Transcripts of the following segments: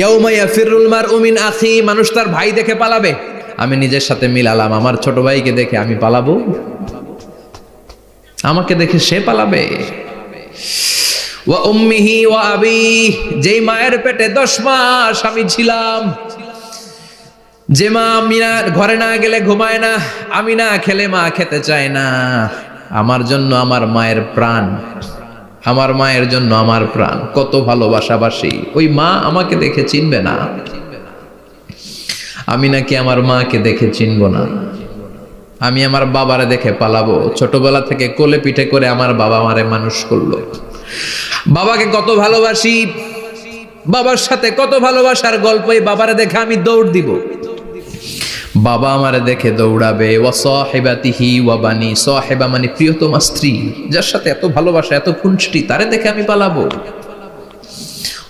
ইয়াউমা ইয়াফিরুল মারউ মিন আখি, মানুষ তার ভাই দেখে পালাবে। আমি নিজের সাথে মিলালাম, আমার ছোট ভাইকে দেখে আমি পালাবো? আমাকে দেখে সে পালাবে? ওয়া উম্মিহি ওয়া আবি, যেই মায়ের পেটে 10 মাস আমি ছিলাম, যে মা মিনা ঘরে না গেলে ঘুমায় না, আমি না খেলে মা খেতে চায় না, আমার জন্য আমার মায়ের প্রাণ, আমার মায়ের জন্য আমার প্রাণ, কত ভালোবাসাবাসী। ওই মা আমাকে দেখে চিনবে না, আমি নাকি আমার মাকে দেখে চিনব না। আমি আমার বাবারে দেখে পালাবো। ছোটবেলা থেকে কোলে পিঠে করে আমার বাবা আমারে মানুষ করলো, বাবাকে কত ভালোবাসি, বাবার সাথে কত ভালোবাসার গল্প, এই বাবারে দেখে আমি দৌড় দিব, বাবা আমারে দেখে দৌড়াবে। ওয়া সাহিবাতিহি ওয়া বানি, সাহিবা মানে প্রিয়তমা স্ত্রী, যার সাথে এত ভালোবাসা এত খুনসুটি, তারে দেখে আমি পালাবো।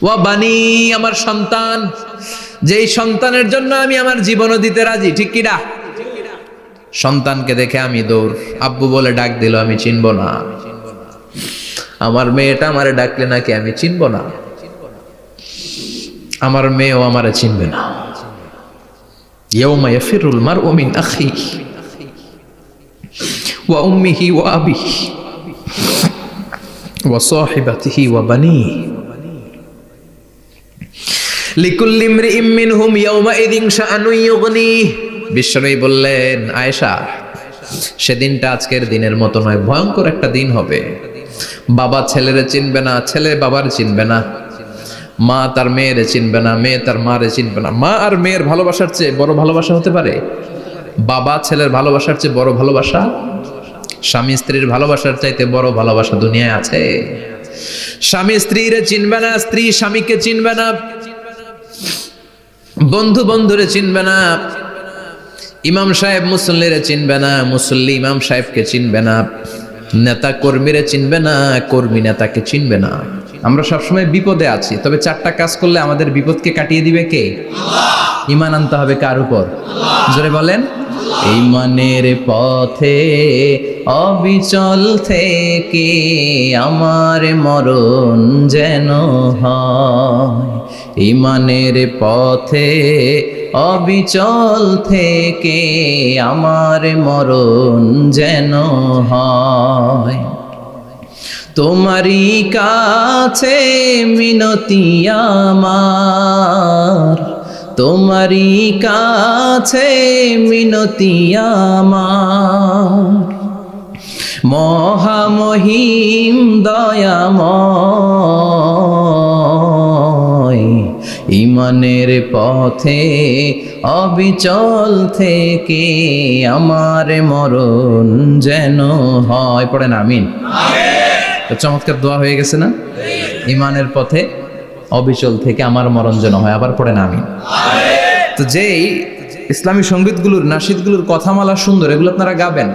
ওয়া বানি, আমার সন্তান, যেই সন্তানের জন্য আমি আমার জীবনও দিতে রাজি, ঠিক কিনা? সন্তানকে দেখে আমি দৌড়। আব্বু বলে ডাক দিল, আমি চিনব না। আমার মেয়েটা আমারে ডাকলে নাকি আমি চিনব না, আমার মেয়েও আমারে চিনবে না। ইয়াউমা ইয়াফিরুল মারউ মিন আখিহি ওয়া উম্মিহি ওয়া আবিহি ওয়া সাহিবাতিহি ওয়া বানিহি লিকুল্লি ইমরিইম মিনহুম ইয়াউমাইযিন শাআনুন ইউগনিহি। বিশ্বনবী বললেন, আয়েশা, সেদিনটা আজকের দিনের মতো নয়, ভয়ঙ্কর একটা দিন হবে। বাবা ছেলেরে চিনবে না, ছেলে বাবার চিনবে না, মা তার মেয়েরে চিনবে না, মেয়ে তার মারে চিনবে না। মা আর মেয়ের ভালোবাসার চেয়ে বড় ভালোবাসা হতে পারে? বাবা ছেলের ভালোবাসার চেয়ে বড় ভালোবাসা? স্বামী স্ত্রীর ভালোবাসার চাইতে বড় ভালোবাসা দুনিয়ায় আছে? স্বামী স্ত্রীরে চিনবে না, স্ত্রী স্বামীকে চিনবে না, বন্ধু বন্ধুরে চিনবে না, ইমাম সাহেব মুসল্লিরে চিনবে না, মুসল্লি ইমাম সাহেবকে চিনবে না, নেতা কর্মীরে চিনবে না, কর্মী নেতাকে চিনবে না। আমরা সবসময় বিপদে আছি, তবে 4টা কাজ করলে আমাদের বিপদকে কাটিয়ে দিবে কে? আল্লাহ। ঈমান আনতে হবে কার উপর? আল্লাহ। জোরে বলেন। ঈমানের পথে অবিচল থেকে আমার মরণ যেন হয়, ঈমানের পথে অবিচল থেকে আমার মরণ যেন হয়। তোমারই কাছে মিনতি আমার, তোমারই কাছে মিনতি আমার, মহামহিম দয়াময়, ঈমানের পথে অবিচল থেকে আমার মরণ যেন হয়। পড়েন আমিন। চমৎকার দোয়া হয়ে গেছে না? ঈমানের পথে অবিচল থেকে আমার মরণ যেন হয়। আবার পড়েন আমিন। তো যেই ইসলামী সঙ্গীতগুলোর, নাশিদগুলোর কথামালা সুন্দর, এগুলো আপনারা গাবেন,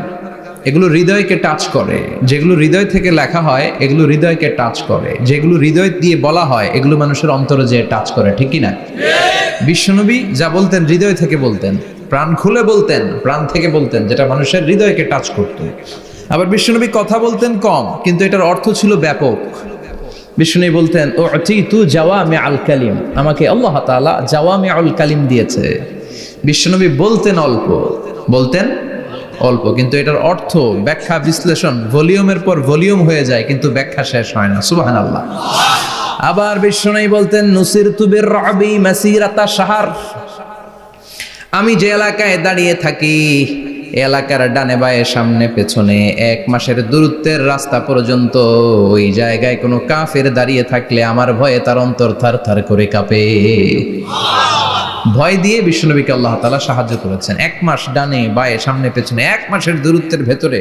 এগুলো হৃদয়কে টাচ করে। যেগুলো হৃদয় থেকে লেখা হয় এগুলো হৃদয়কে টাচ করে, যেগুলো হৃদয় দিয়ে বলা হয় এগুলো মানুষের অন্তরে যে টাচ করে, ঠিক কি না? বিশ্বনবী যা বলতেন হৃদয় থেকে বলতেন, প্রাণ খুলে বলতেন, প্রাণ থেকে বলতেন, যেটা মানুষের হৃদয়কে টাচ করত। আবার বিশ্বনবী কথা বলতেন কম, কিন্তু এটার অর্থ ছিল ব্যাপক। বিশ্বনবী বলতেন, উতিতু জাওয়ামিআল কালিম, আমাকে আল্লাহ তাআলা জাওয়ামিউল কালিম দিয়েছে। বিশ্বনবী বলতেন অল্প, বলতেন অল্প, কিন্তু এটার অর্থ, ব্যাখ্যা, বিশ্লেষণ ভলিউমের পর ভলিউম হয়ে যায়, কিন্তু ব্যাখ্যা শেষ হয় না। সুবহানাল্লাহ। আবার বিশ্বনবী বলতেন, নুসিরতু বিররাবি মাসিরাতা শাহর, আমি যে এলাকায় দাঁড়িয়ে থাকি এলাকার ডানে বায়ে সামনে পেছনে 1 মাসের দূরত্বের রাস্তা পর্যন্ত ওই জায়গায় কোনো কাফের দাঁড়িয়ে থাকলে আমার ভয়ে তার অন্তর থার থার করে কাঁপে। ভয় দিয়ে বিশ্বনবীকে আল্লাহ তাআলা সাহায্য করেছেন। 1 মাস ডানে বায়ে সামনে পেছনে 1 মাসের দূরত্বের ভেতরে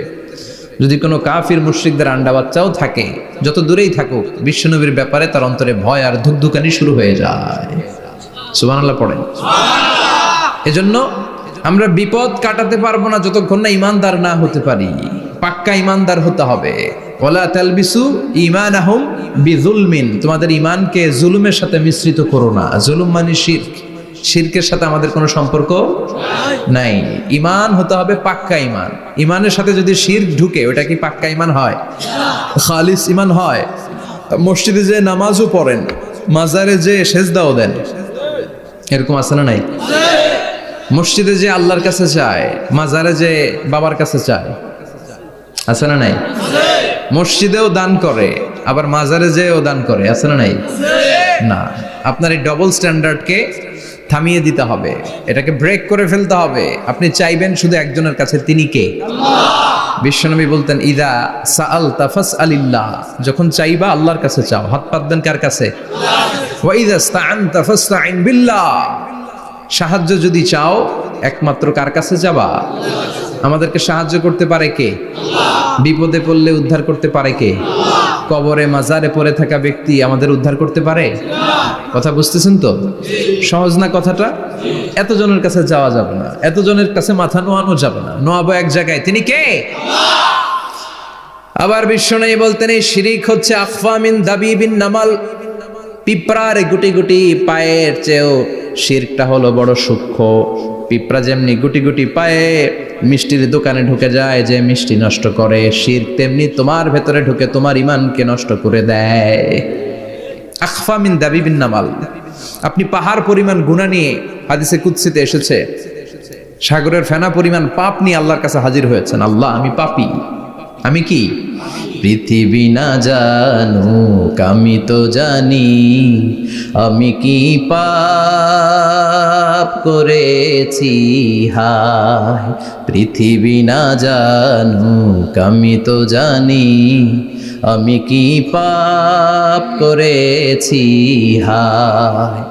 যদি কোনো কাফির মুশরিকদের আন্ডা বাচ্চাও থাকে, যত দূরেই থাকুক, বিশ্বনবীর ব্যাপারে তার অন্তরে ভয় আর ধুকধুকানি শুরু হয়ে যায়। সুবহানাল্লাহ পড়েন। এজন্য আমরা বিপদ কাটাতে পারবো না যতক্ষণ না ইমানদার না হতে পারি। পাক্কা ইমানদার হতে হবে। ওয়ালা তালবিসু ঈমানাহুম বিযুলমিন, তোমাদের ঈমানকে জুলুমের সাথে মিশ্রিত করো না। জুলুম মানে শিরক, শিরকের সাথে আমাদের কোনো সম্পর্ক নাই। ঈমান হতে হবে পাক্কা ঈমান। ঈমানের সাথে যদি শিরক ঢুকে, ওটা কি পাক্কা ঈমান হয়? খালিস ঈমান হয়? মসজিদে যে নামাজও পড়েন, মাজারে যে সেজদাও দেন, এরকম আছে না নাই? মসজিদে যে আল্লাহর কাছে চায়, মাজারে যে বাবার কাছে চায়, আছে না নাই? মসজিদেও দান করে, আবার মাজারে যেও দান করে, আছে না নাই? না, আপনার এই ডবল স্ট্যান্ডার্ডকে থামিয়ে দিতে হবে, এটাকে ব্রেক করে ফেলতে হবে। আপনি চাইবেন শুধু একজনের কাছে, তিনি কে? বিশ্বনবী বলতেন, ইদা সাআলতা ফাসআলিল্লাহ, যখন চাইবা আল্লাহর কাছে চাও। হাত পাত দেন কার কাছে? ওয়া ইদা ইসতাআনতা ফাসতাইন বিল্লাহ, সাহায্য যদি চাও একমাত্র কার কাছে যাবা? আমাদেরকে সাহায্য করতে পারে কে? বিপদে পড়লে উদ্ধার করতে পারে কে? কবরে মাজারে পড়ে থাকা ব্যক্তি আমাদের উদ্ধার করতে পারে? কথা বুঝতেছেন তো? সহজ না কথাটা? এতজনের কাছে যাওয়া যাবে না, এতজনের কাছে মাথা নোয়ানো যাবে না, নোয়াবো এক জায়গায়, তিনি কে? আবার বিশ্বনবী বলতেন, এই শিরিক হচ্ছে আখফা মিন দাবিবিন নামাল, পিঁপড়ার গুটি গুটি পায়ের চেয়েও শিরকটা হলো বড় সূক্ষ্ম। পিঁপড়া যেমনি গুটি গুটি পায়ে মিষ্টির দোকানে ঢুকে যায়, যে মিষ্টি নষ্ট করে, শিরক তেমনি তোমার ভেতরে ঢুকে তোমার ঈমানকে নষ্ট করে দেয়। আখফা মিন দাবিবিন নামাল। আপনি পাহাড় পরিমাণ গুনাহ নিয়ে, হাদিসে কুদসিতে এসেছে, সাগরের ফেনা পরিমাণ পাপ নিয়ে আল্লাহর কাছে হাজির হয়েছেন। আল্লাহ, আমি পাপী, আমি কি? পৃথিবী না জানুক আমি তো জানি, আমি কি পাপ করেছি হায়। পৃথিবী না জানুক আমি তো জানি, আমি কি পাপ করেছি হায়।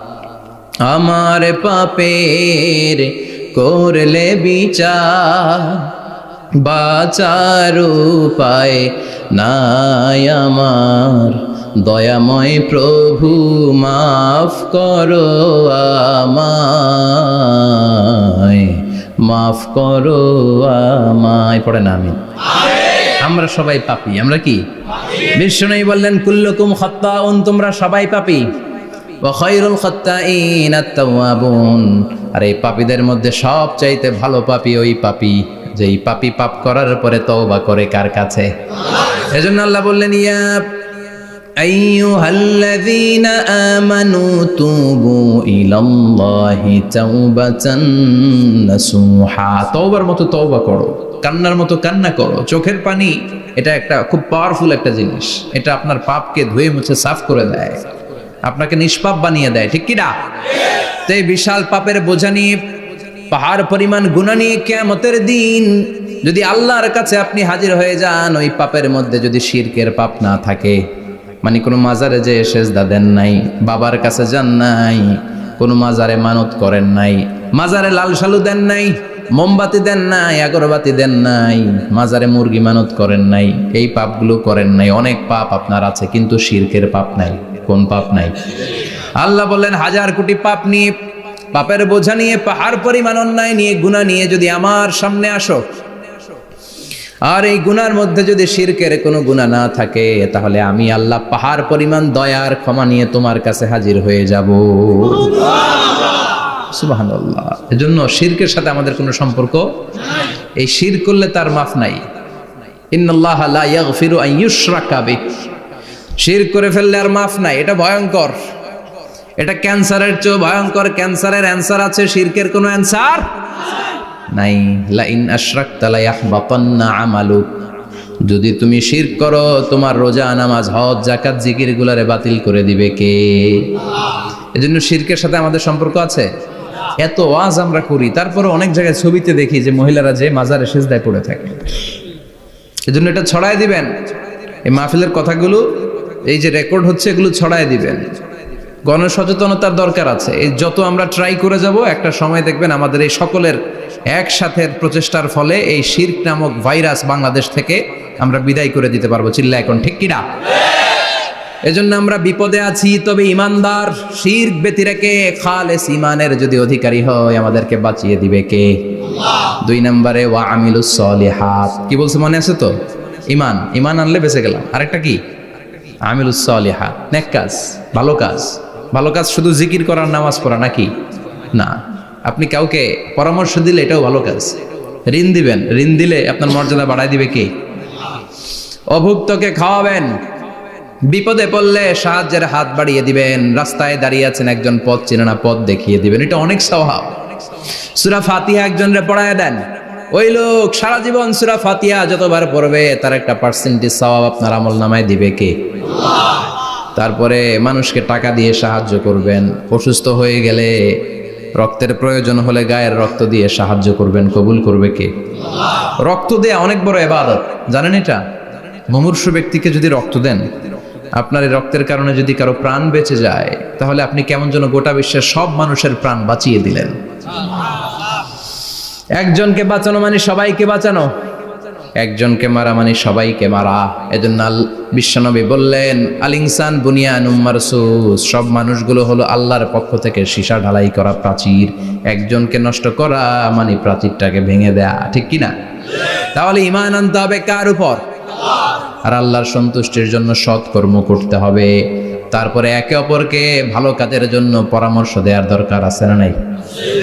আমার পাপের করলে বিচার, বাঁচার উপায় নাই আমার। দয়াময় প্রভু মাফ করো আমায়, মাফ করো আমায়। পড়ে না আমি? আমরা সবাই পাপী। আমরা কি? বিশ্বনবী বললেন, কুল্লুকুম খাত্তাউন, তোমরা সবাই পাপী। ওয়া খায়রুল খাত্তাইন আত-তাওয়াবুন, আর এই পাপীদের মধ্যে সবচাইতে ভালো পাপী ওই পাপী যেই পাপী পাপ করার পরে তওবা করে কার কাছে? এজন্য আল্লাহ বললেন, ইয়া আইয়ুহাল্লাযীনা আমানু তুবু ইলাল্লাহি তাওবাতান নাসুহা, তওবার মতো তওবা করো, কান্নার মতো কান্না করো। চোখের পানি এটা একটা খুব পাওয়ারফুল একটা জিনিস, এটা আপনার পাপকে ধুয়ে মুছে সাফ করে দেয়, আপনাকে নিষ্পাপ বানিয়ে দেয়, ঠিক কি না? তো এই বিশাল পাপের বোঝা নিয়ে, পাহাড় পরিমাণ গুনাহ নিয়ে কিয়ামতের দিন যদি আল্লাহর কাছে আপনি হাজির হয়ে যান, ওই পাপের মধ্যে যদি শিরকের পাপ না থাকে, মানে কোনো মাজারে যে সেজদা দেন নাই, বাবার কাছে যান নাই, কোনো মাজারে মানত করেন নাই, মাজারে লাল শালু দেন নাই, মোমবাতি দেন নাই, আগরবাতি দেন নাই, মাজারে মুরগি মানত করেন নাই, এই পাপগুলো করেন নাই, অনেক পাপ আপনার আছে, কিন্তু শিরকের পাপ নাই। কোন পাপ নাই? আল্লাহ বললেন, হাজার কোটি পাপ নিয়ে, পাপের বোঝা নিয়ে, পাহাড় পরিমাণ অন্যায় নিয়ে, গুনাহ নিয়ে যদি আমার সামনে আসো, আর এই গুনার মধ্যে যদি শিরকের কোনো গুনাহ না থাকে, তাহলে আমি আল্লাহ পাহাড় পরিমাণ দয়ার ক্ষমা নিয়ে তোমার কাছে হাজির হয়ে যাব। সুবহানাল্লাহ। এজন্য শিরকের সাথে আমাদের কোনো সম্পর্ক নাই। এই শিরক করলে তার মাফ নাই। ইন্নাল্লাহা লা ইয়াগফিরু আন ইউশরাকা বিহি, শিরক করে ফেললে আর মাফ নাই। এটা ভয়ঙ্কর, এটা ক্যান্সারের চেয়ে ভয়ঙ্কর। ক্যান্সারের অ্যান্সার আছে, শিরকের কোনো অ্যান্সার নাই। লা ইন আশরাকতা লা ইয়াহবাতান্না আমালুক, যদি তুমি শিরক করো, তোমার রোজা, নামাজ, হজ, যাকাত, জিকির গুলারে বাতিল করে দিবে কে? এজন্য শিরকের সাথে আমাদের সম্পর্ক আছে। এত ওয়াজ আমরা করি, তারপরে অনেক জায়গায় ছবিতে দেখি যে মহিলারা যে মাজারে সিজদায় পড়ে থাকে। এজন্য এটা ছড়ায় দিবেন, এই মাহফিলের কথাগুলো এই যে রেকর্ড হচ্ছে, এগুলো ছড়ায় দিবেন। গণসচেতনতার দরকার আছে। এই যত আমরা ট্রাই করে যাব, একটা সময় দেখবেন আমাদের এই সকলের একসাথে প্রচেষ্টার ফলে এই শিরক নামক ভাইরাস বাংলাদেশ থেকে আমরা বিদায় করে দিতে পারবো। চিল্লা এখন, ঠিক কিনা? এজন্য আমরা বিপদে আছি, তবে ইমানদার, শিরক ব্যতি রেখে খালেস ইমানের যদি অধিকারী হয়, আমাদেরকে বাঁচিয়ে দিবে কে? আল্লাহ। 2 নম্বরে ওয়া আমিলুস সলিহাত, কি বলছে মনে আছে তো? ইমান, ইমান আনলে বেঁচে গেলাম। আরেকটা কি? আমিলুস সলিহাত, নেক কাজ, ভালো কাজ। ভালো কাজ শুধু জিকির করার, নামাজ পড়া নাকি? না। আপনি কাউকে পরামর্শ দিলে এটাও ভালো কাজ। ঋণ দিবেন, ঋণ দিলে আপনার মর্যাদা বাড়ায় দিবে কে? অভুক্তকে খাওয়াবেন, বিপদে পড়লে সাহায্যের হাত বাড়িয়ে দিবেন। রাস্তায় দাঁড়িয়ে আছেন, একজন পথ চেনে না, পথ দেখিয়ে দিবেন, এটা অনেক সওয়াব। সূরা ফাতিহা একজনরে পড়ায় দেন, ওই লোক সারা জীবন সূরা ফাতিহা যতবার পড়বে তার একটা পার্সেন্টেজ সওয়াব আপনার আমলনামায় দিবে কে? আল্লাহ। তারপরে মানুষকে টাকা দিয়ে সাহায্য করবেন, অসুস্থ হয়ে গেলে রক্তের প্রয়োজন হলে গায়ের রক্ত দিয়ে সাহায্য করবেন, কবুল করবে কে? আল্লাহ। রক্ত দেয়া অনেক বড় ইবাদত, জানেন এটা? মুমূর্ষু ব্যক্তিকে যদি রক্ত দেন, আপনার এই রক্তের কারণে যদি কারো প্রাণ বেঁচে যায়, তাহলে আপনি কেমন যেন গোটা বিশ্বের সব মানুষের প্রাণ বাঁচিয়ে দিলেন। একজনকে বাঁচানো মানে সবাইকে বাঁচানো, একজনকে মারা মানে সবাইকে মারা। এজন্য বিশ্বনবী বললেন, আল ইনসান বুনিয়ানুম মারসুস, সব মানুষগুলো হলো আল্লাহর পক্ষ থেকে সীসা ঢালাই করা প্রাচীর। একজনকে নষ্ট করা মানে প্রাচীরটাকে ভেঙে দেয়া, ঠিক কিনা? তাহলে ঈমান আনতে হবে কার উপর? আর আল্লাহর সন্তুষ্টির জন্য সৎ কর্ম করতে হবে। তারপরে একে অপরকে ভালো কাজের জন্য পরামর্শ দেওয়ার দরকার আছে না নাই?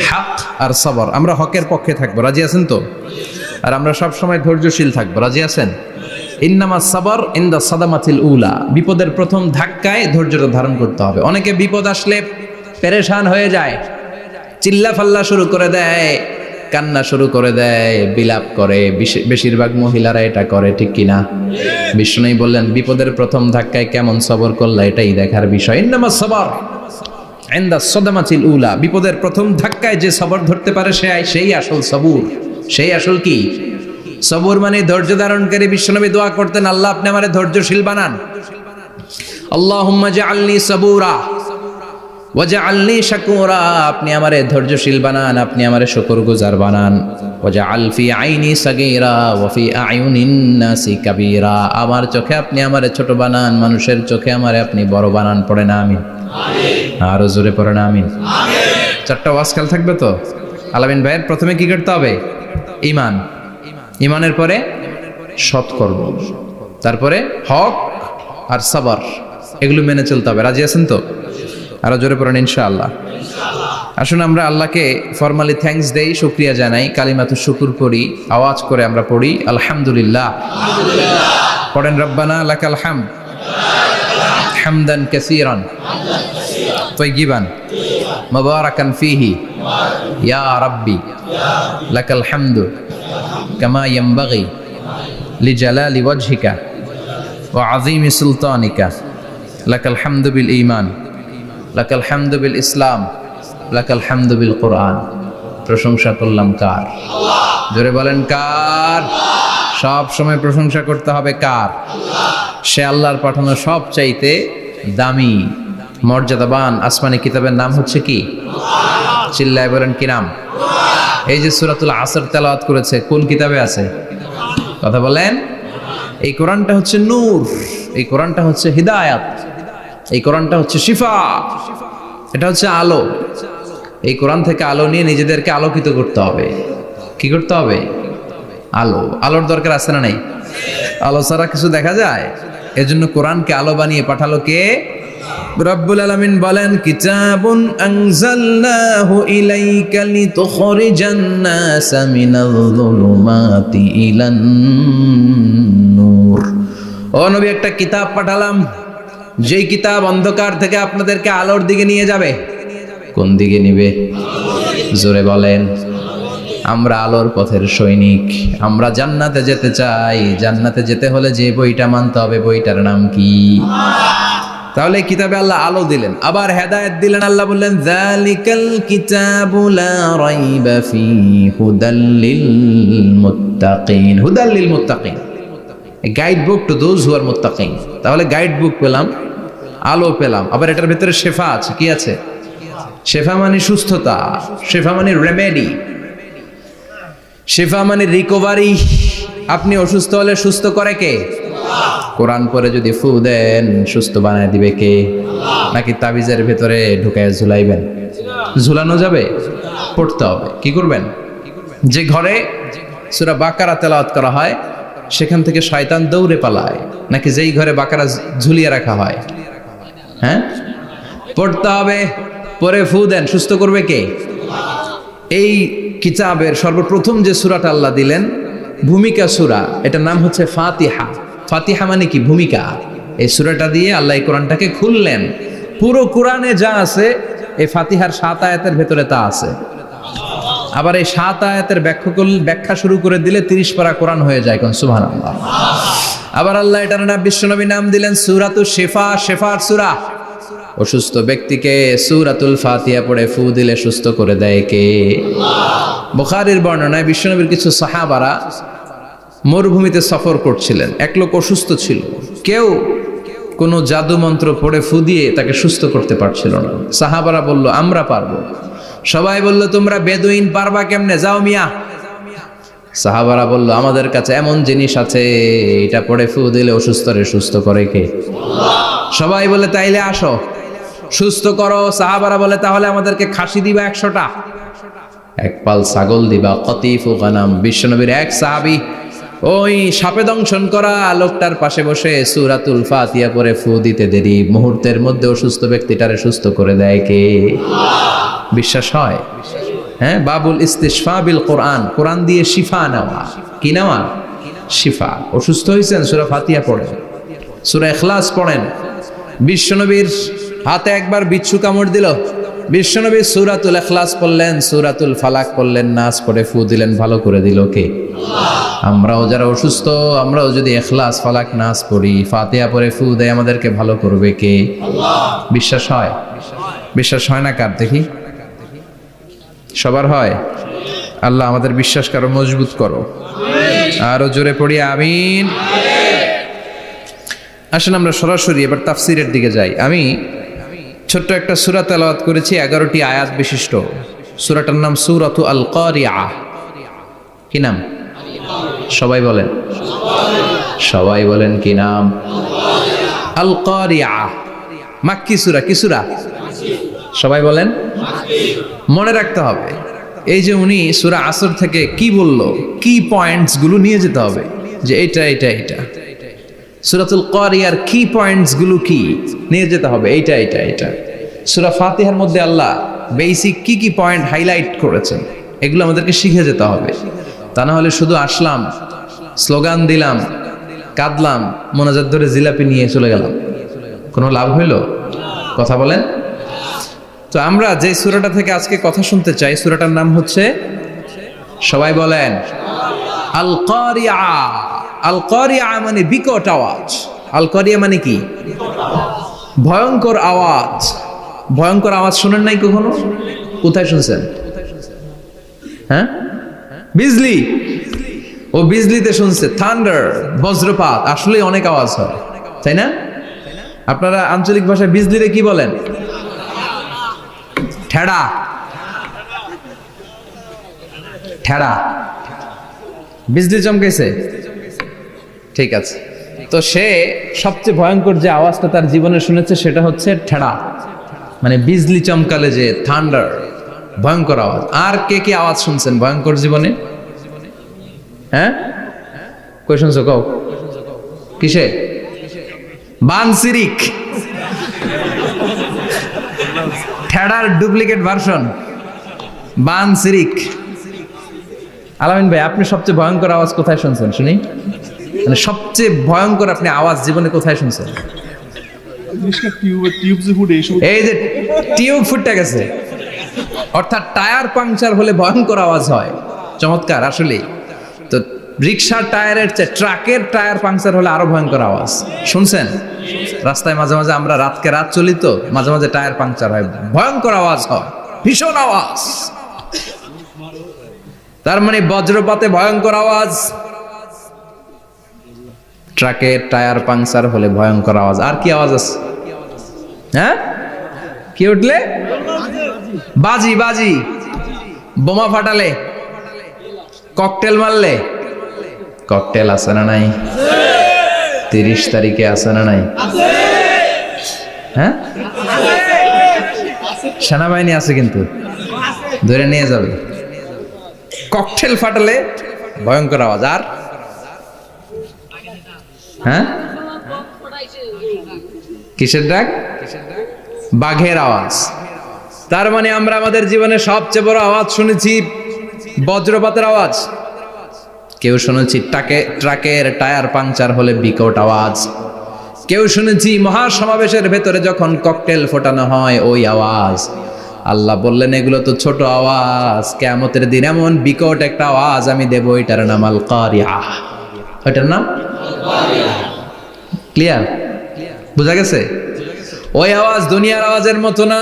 হক আর সবর, আমরা হকের পক্ষে থাকবো, রাজি আছেন তো? আর আমরা সব সময় ধৈর্যশীল থাকবো, রাজি আছেন? ইন্নামা সাবর ইনদা সাদামাতিল উলা, বিপদের প্রথম ধাক্কায় ধৈর্যটা ধারণ করতে হবে। অনেকে বিপদ আসলে পেরেশান হয়ে যায়, চিল্লা ফাল্লা শুরু করে দেয়, কান্না শুরু করে দেয়, বিলাপ করে। বেশিরভাগ মহিলারা এটা করে, ঠিক কিনা? বিষ্ণু বললেন, বিপদের প্রথম ধাক্কায় কেমন সবর করলা এটাই দেখার বিষয়। ইন্নামা সাবর ইনদা সাদামাতিল উলা, বিপদের প্রথম ধাক্কায় যে সবর ধরতে পারে সেই আসল সবুর, সেই আসল কি সবুর মানে ধৈর্য ধারণকারী। বিশ্বনবী দোয়া করতেন, আল্লাহ আপনি আমারে ধৈর্যশীল বানান। আল্লাহুম্মা জাআলনি সাবুরা ওয়াজআলনি শাকুরা, আপনি আমারে ধৈর্যশীল বানান, আপনি আমারে শুকরগুজার বানান। ওয়াজআল ফি আইনি সাগীরা ওয়া ফি আয়ুনিন নাসি কাবীরা, আমার চোখে আপনি আমারে ছোট বানান, মানুষের চোখে আমারে আপনি বড় বানান। পড়ে না আমিন? আমিন। আরো জোরে পড়ে না আমিন? আমিন। চারটা ওয়াজ কাল থাকবে তো? আলামিন ভাইয়ের প্রথমে কি করতে হবে? ঈমান। ঈমানের পরে সৎকর্ম, তারপরে হক আর সাবর, এগুলো মেনে চলতে হবে। রাজি আছেন তো? আরো জোরে পড়েন ইনশাআল্লাহ। আসুন আমরা আল্লাহকে ফরমালি থ্যাঙ্কস দেই, শুকরিয়া জানাই, কালিমাতু শুকুর পড়ি, আওয়াজ করে আমরা পড়ি আলহামদুলিল্লাহ। পড়েন রব্বানা লাকাল হামদ হামদান কাসীরান তাইয়িবান মুবারাকান ফীহি ইয়া রাব্বি লাকাল হামদু কামা ইয়ানবাগি লিজালালি ওয়াজহিকা ওয়া আযীমি সুলতানিকা লাকাল হামদু বিল ঈমান লাকাল হামদু বিল ইসলাম লাকাল হামদু বিল কোরআন। প্রশংসা করলাম কার? আল্লাহ। জোরে বলেন কার? সব সময় প্রশংসা করতে হবে কার? আল্লাহ। সে আল্লাহর পাঠানো সব চাইতে দামি মর্যাদাবান আসমানি কিতাবের নাম হচ্ছে কি? কোরআন। চিল্লায় বলেন কি নাম? কোরআন। এই যে সূরাতুল আসর তেলাওয়াত করেছে, কোন কিতাবে আছে? কথা বলেন। এই কোরআনটা হচ্ছে নূর, এই কোরআনটা হচ্ছে হিদায়াত, এই কোরআনটা হচ্ছে শিফা, এটা হচ্ছে আলো। এই কোরআন থেকে আলো নিয়ে নিজেদেরকে আলোকিত করতে হবে। কি করতে হবে? আলো। আলোর দরকার আছে না নাই? আলো ছাড়া কিছু দেখা যায়? এজন্য কোরআনকে আলো বানিয়ে পাঠালো কে? রব্বুল আলামিন বলেন, কিতাবুন আনজালনাহু ইলাইকা লিতুখরিজান নাসা মিনাল যুলুমাতি ইলান নূর। ও নবী, একটা কিতাব পাঠালাম, যেই কিতাব অন্ধকার থেকে আপনাদেরকে আলোর দিকে নিয়ে যাবে। কোন দিকে নিবে? জোরে বলেন। আমরা আলোর পথের সৈনিক, আমরা জান্নাতে যেতে চাই। জান্নাতে যেতে হলে যে বইটা মানতে হবে, বইটার নাম কি? তাহলে কিতাবে আল্লাহ আলো দিলেন, আবার হেদায়েত দিলেন। আল্লাহ বললেন, যালিকাল কিতাবু লা রাইবা ফীহি হুদাল লিল মুত্তাকিন। হুদাল লিল মুত্তাকিন, a guide book to those who are muttaqin। তাহলে গাইড বুক পেলাম, আলো পেলাম, আবার এটার ভিতরে শেফা আছে। কি আছে? শেফা মানে সুস্থতা, শেফা মানে রেমেডি, শেফা মানে রিকভারি। আপনি অসুস্থ হলে সুস্থ করে কে? কোরআন পরে যদি ফু দেন, সুস্থ বানায় দিবে কে? নাকি তাবিজের ভেতরে ঢুকায় ঝুলাইবেন? ঝুলানো যাবে? পড়তে হবে। কি করবেন? যে ঘরে সূরা বাকারা তেলাওয়াত করা হয় সেখান থেকে শয়তান দৌড়ে পালায়, নাকি যেই ঘরে বাকারা ঝুলিয়ে রাখা হয়? হ্যাঁ, পড়তে হবে। পরে ফু দেন, সুস্থ করবে কে? এই কিতাবের সর্বপ্রথম যে সূরাটা আল্লাহ দিলেন, ভূমিকা সূরা, এটার নাম হচ্ছে ফাতিহা। ফাতিহা মানে কি? ভূমিকা। এই সূরাটা দিয়ে আল্লাহ এই কোরআনটাকে খুললেন। পুরো কোরআনে যা আছে এই ফাতিহার 7 আয়াতের ভেতরে তা আছে। আবার এই 7 আয়াতের ব্যাখ্যা শুরু করে দিলে 30 পারা কোরআন হয়ে যায়। কোন সুবহানাল্লাহ। আবার আল্লাহ এটার নাম বিশ্বনবী নাম দিলেন সূরাতুশ শিফা, শিফার সূরা। অসুস্থ ব্যক্তিকে সূরাতুল ফাতিহা পড়ে ফু দিলে সুস্থ করে দেয় কে? বুখারীর বর্ণনায় বিশ্বনবীর কিছু সাহাবারা মরুভূমিতে সফর করছিলেন। এক লোক অসুস্থ ছিল, কেউ কোনো জাদু মন্ত্র পড়ে ফু দিয়ে তাকে সুস্থ করতে পারছিল না। সাহাবারা বলল আমরা পারবো। সবাই বলল তোমরা বেদুইন পারবা কেমনে, যাও মিয়া। সাহাবারা বলল আমাদের কাছে এমন জিনিস আছে, এটা পড়ে ফু দিলে অসুস্থরে সুস্থ করে কে? সবাই বলে তাইলে আসো সুস্থ করো। সাহাবারা বলে তাহলে আমাদেরকে খাসি দিবা 100টা, এক পাল ছাগল দিবা। কতিফু গানাম। বিশ্বনবীর এক সাহাবী ওই সাপে দংশন করা লোকটার পাশে বসে সূরাতুল ফাতিহা পড়ে ফু দিতে দেরি মুহূর্তের মধ্যে অসুস্থ ব্যক্তিটারে সুস্থ করে দেয় কে? বিশ্বাস হয়? হ্যাঁ, বাবুল ইস্তিশফা বিল কোরআন, কোরআন দিয়ে শিফা নেওয়া। কি নেওয়া? শিফা। অসুস্থ হয়েছেন, সূরা ফাতিহা পড়েন, সূরা ইখলাস পড়েন। বিশ্বনবীর হাতে একবার বিচ্ছু কামড় দিল, বিশ্বনবী সূরাতুল ইখলাস পড়লেন, সূরাতুল ফালাক পড়লেন, নাস পড়ে ফু দিলেন, ভালো করে দিল কে? আমরাও যারা অসুস্থ, আমরাও যদি ইখলাস ফালাক নাস পড়ি, ফাতিহা পড়ে ফু দেয়, আমাদেরকে ভালো করবে কে? বিশ্বাস হয়? বিশ্বাস হয় না কার দেখি? সবার হয়? আল্লাহ আমাদের বিশ্বাস করো, মজবুত করো। আরো জোরে পড়ি আমিন। আসেন আমরা সরাসরি এবার তাফসিরের দিকে যাই। আমি ছোট্ট একটা সূরা তেলাওয়াত করেছি, 11টি আয়াত বিশিষ্ট। সূরাটার নাম সূরাতু আল কারিয়া। কি নাম? সবাই বলেন, সবাই বলেন কি নাম? আল কারিয়া। মাক্কি সূরা। কি সূরা? সবাই বলেন। মনে রাখতে হবে এই যে উনি সূরা আসর থেকে কি বলল, কি পয়েন্টস গুলো নিয়ে যেতে হবে, যে এটা এটা এটা। সূরাতুল কারিয়ার কি পয়েন্টস গুলো কি নিয়ে যেতে হবে, এইটা এটা এটা। সূরা ফাতিহার মধ্যে আল্লাহ বেসিক কি কি পয়েন্ট হাইলাইট করেছেন, এগুলো আমাদেরকে শিখে যেতে হবে। তা না হলে শুধু আসলাম, স্লোগান দিলাম, কাঁদলাম, মোনাজাত ধরে জিলাপি নিয়ে চলে গেলাম, কোনো লাভ হইল? কথা বলেন। তো আমরা যে সূরাটা থেকে আজকে কথা শুনতে চাই, সূরাটার নাম হচ্ছে, সবাই বলেন, আল কারিয়া। আল কারিয়া মানে বিকট আওয়াজ। আল কারিয়া মানে কি? ভয়ঙ্কর আওয়াজ। ভয়ঙ্কর আওয়াজ শুনেন নাই কখনো? কোথায় শুনছেন? হ্যাঁ, বিজলি। ও বিজলিতে শুনছে, থান্ডার, বজ্রপাত। আসলে অনেক আওয়াজ হয়, তাই না? আপনারা আঞ্চলিক ভাষায় বিজলিরে কি বলেন? ঠেড়া। ঠেড়া। বিজলি চমকেছে, ঠিক আছে। তো সে সবচেয়ে ভয়ঙ্কর যে আওয়াজটা তার জীবনে শুনেছে সেটা হচ্ছে ঠেড়া, মানে বিজলি চমকালে যে থান্ডার, ভয়ঙ্কর আওয়াজ। আর কে কি আওয়াজ শুনছেন ভয়ঙ্কর জীবনে? হ্যাঁ, কই শুনছো? কও কিসে? বানসিরিক, ঠেড়ার ডুপ্লিকেট ভার্সন বানসিরিক। আলামিন ভাই, আপনি সবচেয়ে ভয়ঙ্কর আওয়াজ কোথায় শুনছেন শুনি? মানে সবচেয়ে ভয়ঙ্কর আপনি আওয়াজ জীবনে কোথায় শুনছেন? এই যে টিউব ফুটে গেছে, অর্থাৎ টায়ার পাংচার হলে ভয়ঙ্কর আওয়াজ হয়। চমৎকার। আসলে তো রিক্সার টায়ারের চেয়ে ট্রাকের টায়ার পাংচার হলে আরো ভয়ঙ্কর আওয়াজ। শুনছেন? রাস্তায় মাঝে মাঝে আমরা রাতকে রাত চলি, তো মাঝে মাঝে টায়ার পাংচার হয়, ভয়ঙ্কর আওয়াজ হয়, ভীষণ আওয়াজ। তার মানে বজ্রপাতে ভয়ঙ্কর আওয়াজ, ট্রাকের টায়ার পাংচার হলে ভয়ঙ্কর আওয়াজ। আর কি আওয়াজ আছে? হ্যাঁ, কি উঠলে? বাজি। বাজি। বোমা ফাটালে, ককটেল মারলে। ককটেল আছে না নাই? 30 তারিখে আছে না নাই? হ্যাঁ, সেনাবাহিনী আছে কিন্তু ধরে নিয়ে যাবে। ককটেল ফাটালে ভয়ঙ্কর আওয়াজ। আর হ্যাঁ, কিসের ডাক? বাঘের আওয়াজ। তার মানে আমরা আমাদের জীবনে সবচেয়ে বড় আওয়াজ শুনেছি বজ্রপাতের আওয়াজ। কেউ শুনেছি ট্রাকের টায়ার পাংচার হলে বিকট আওয়াজ। কেউ শুনেছি মহাসমাবেশের ভেতরে যখন ককটেল ফোটানো হয় ওই আওয়াজ, আল্লাহ বললেন এগুলো তো ছোট আওয়াজ, কিয়ামতের দিন এমন বিকট একটা আওয়াজ আমি দেব, এটার নাম আল কারিআহ। এটার নাম ক্লিয়ার? বুঝা গেছে? ওই আওয়াজ দুনিয়ার আওয়াজের মতো না।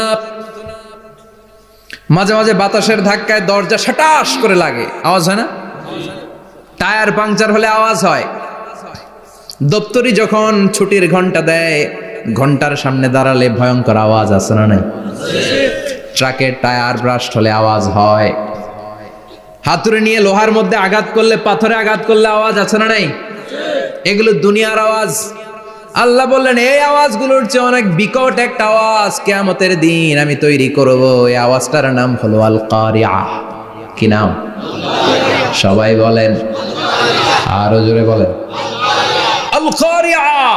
মাঝে মাঝে বাতাসের ধাক্কায় দরজা সাটাস করে লাগে, আওয়াজ হয় না? টায়ার পাংচার হলে আওয়াজ হয়। দপ্তরি যখন ছুটির ঘন্টা দেয়, ঘন্টার সামনে দাঁড়ালে ভয়ঙ্কর আওয়াজ আছে না নাই? ট্রাকের টায়ার ব্রাস্ট হলে আওয়াজ হয়। হাতুড়ি নিয়ে লোহার মধ্যে আঘাত করলে, পাথরে আঘাত করলে আওয়াজ আছে না নাই? এগুলো দুনিয়ার আওয়াজ। আল্লাহ বললেন এই আওয়াজগুলোর চেয়ে অনেক বিকট একটা আওয়াজ কিয়ামতের দিন আমি তৈরি করব। এই আওয়াজটার নাম হলো আল কারিআহ। কি নাম? সবাই বলেন, আরো জোরে বলেন, আল কারিআহ।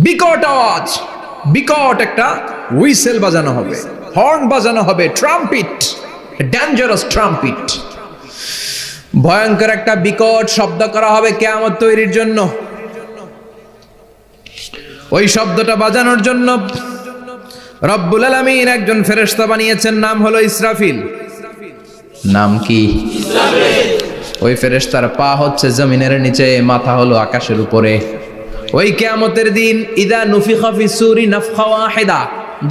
বিকট আওয়াজ, বিকট একটা হুইসেল বাজানো হবে, হর্ন বাজানো হবে, ট্রাম্পিট, ডেঞ্জারাস ট্রাম্পিট। ভয়ঙ্কর একটা বিকট শব্দ করা হবে কিয়ামত তৈরির জন্য। ওই শব্দটা বাজানোর জন্য রব্বুল আলামিন একজন ফেরেশতা বানিয়েছেন, নাম হলো ইসরাফিল। নাম কি? ওই ফেরেশতার পা হচ্ছে জমিনের নিচে, মাথা হলো আকাশের উপরে। ওই কিয়ামতের দিন ইদা নুফিখা ফিস সূরি নাফখা ওয়াহিদা,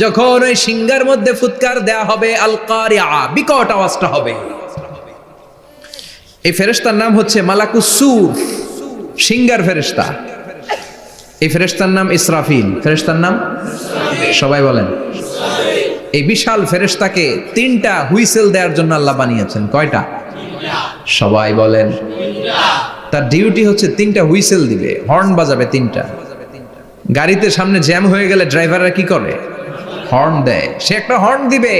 যখন ওই সিংহার মধ্যে ফুৎকার দেয়া হবে আল কারিআহ, বিকট আওয়াজটা হবে। এই ফেরেশতার নাম হচ্ছে মালাকুস সূর, সিংহার ফেরেশতা। এই ফেরেশতার নাম ইসরাফিল। ফেরেশতার নাম সবাই বলেন। এই বিশাল ফেরেশতাকে 3টা হুইসেল দেওয়ার জন্য আল্লাহ বানিয়েছেন। কয়টা? সবাই বলেন। তার ডিউটি হচ্ছে 3টা হুইসেল দিবে, হর্ন বাজাবে 3টা। গাড়িতে সামনে জ্যাম হয়ে গেলে ড্রাইভাররা কি করে? হর্ন দেয়। সে একটা হর্ন দিবে,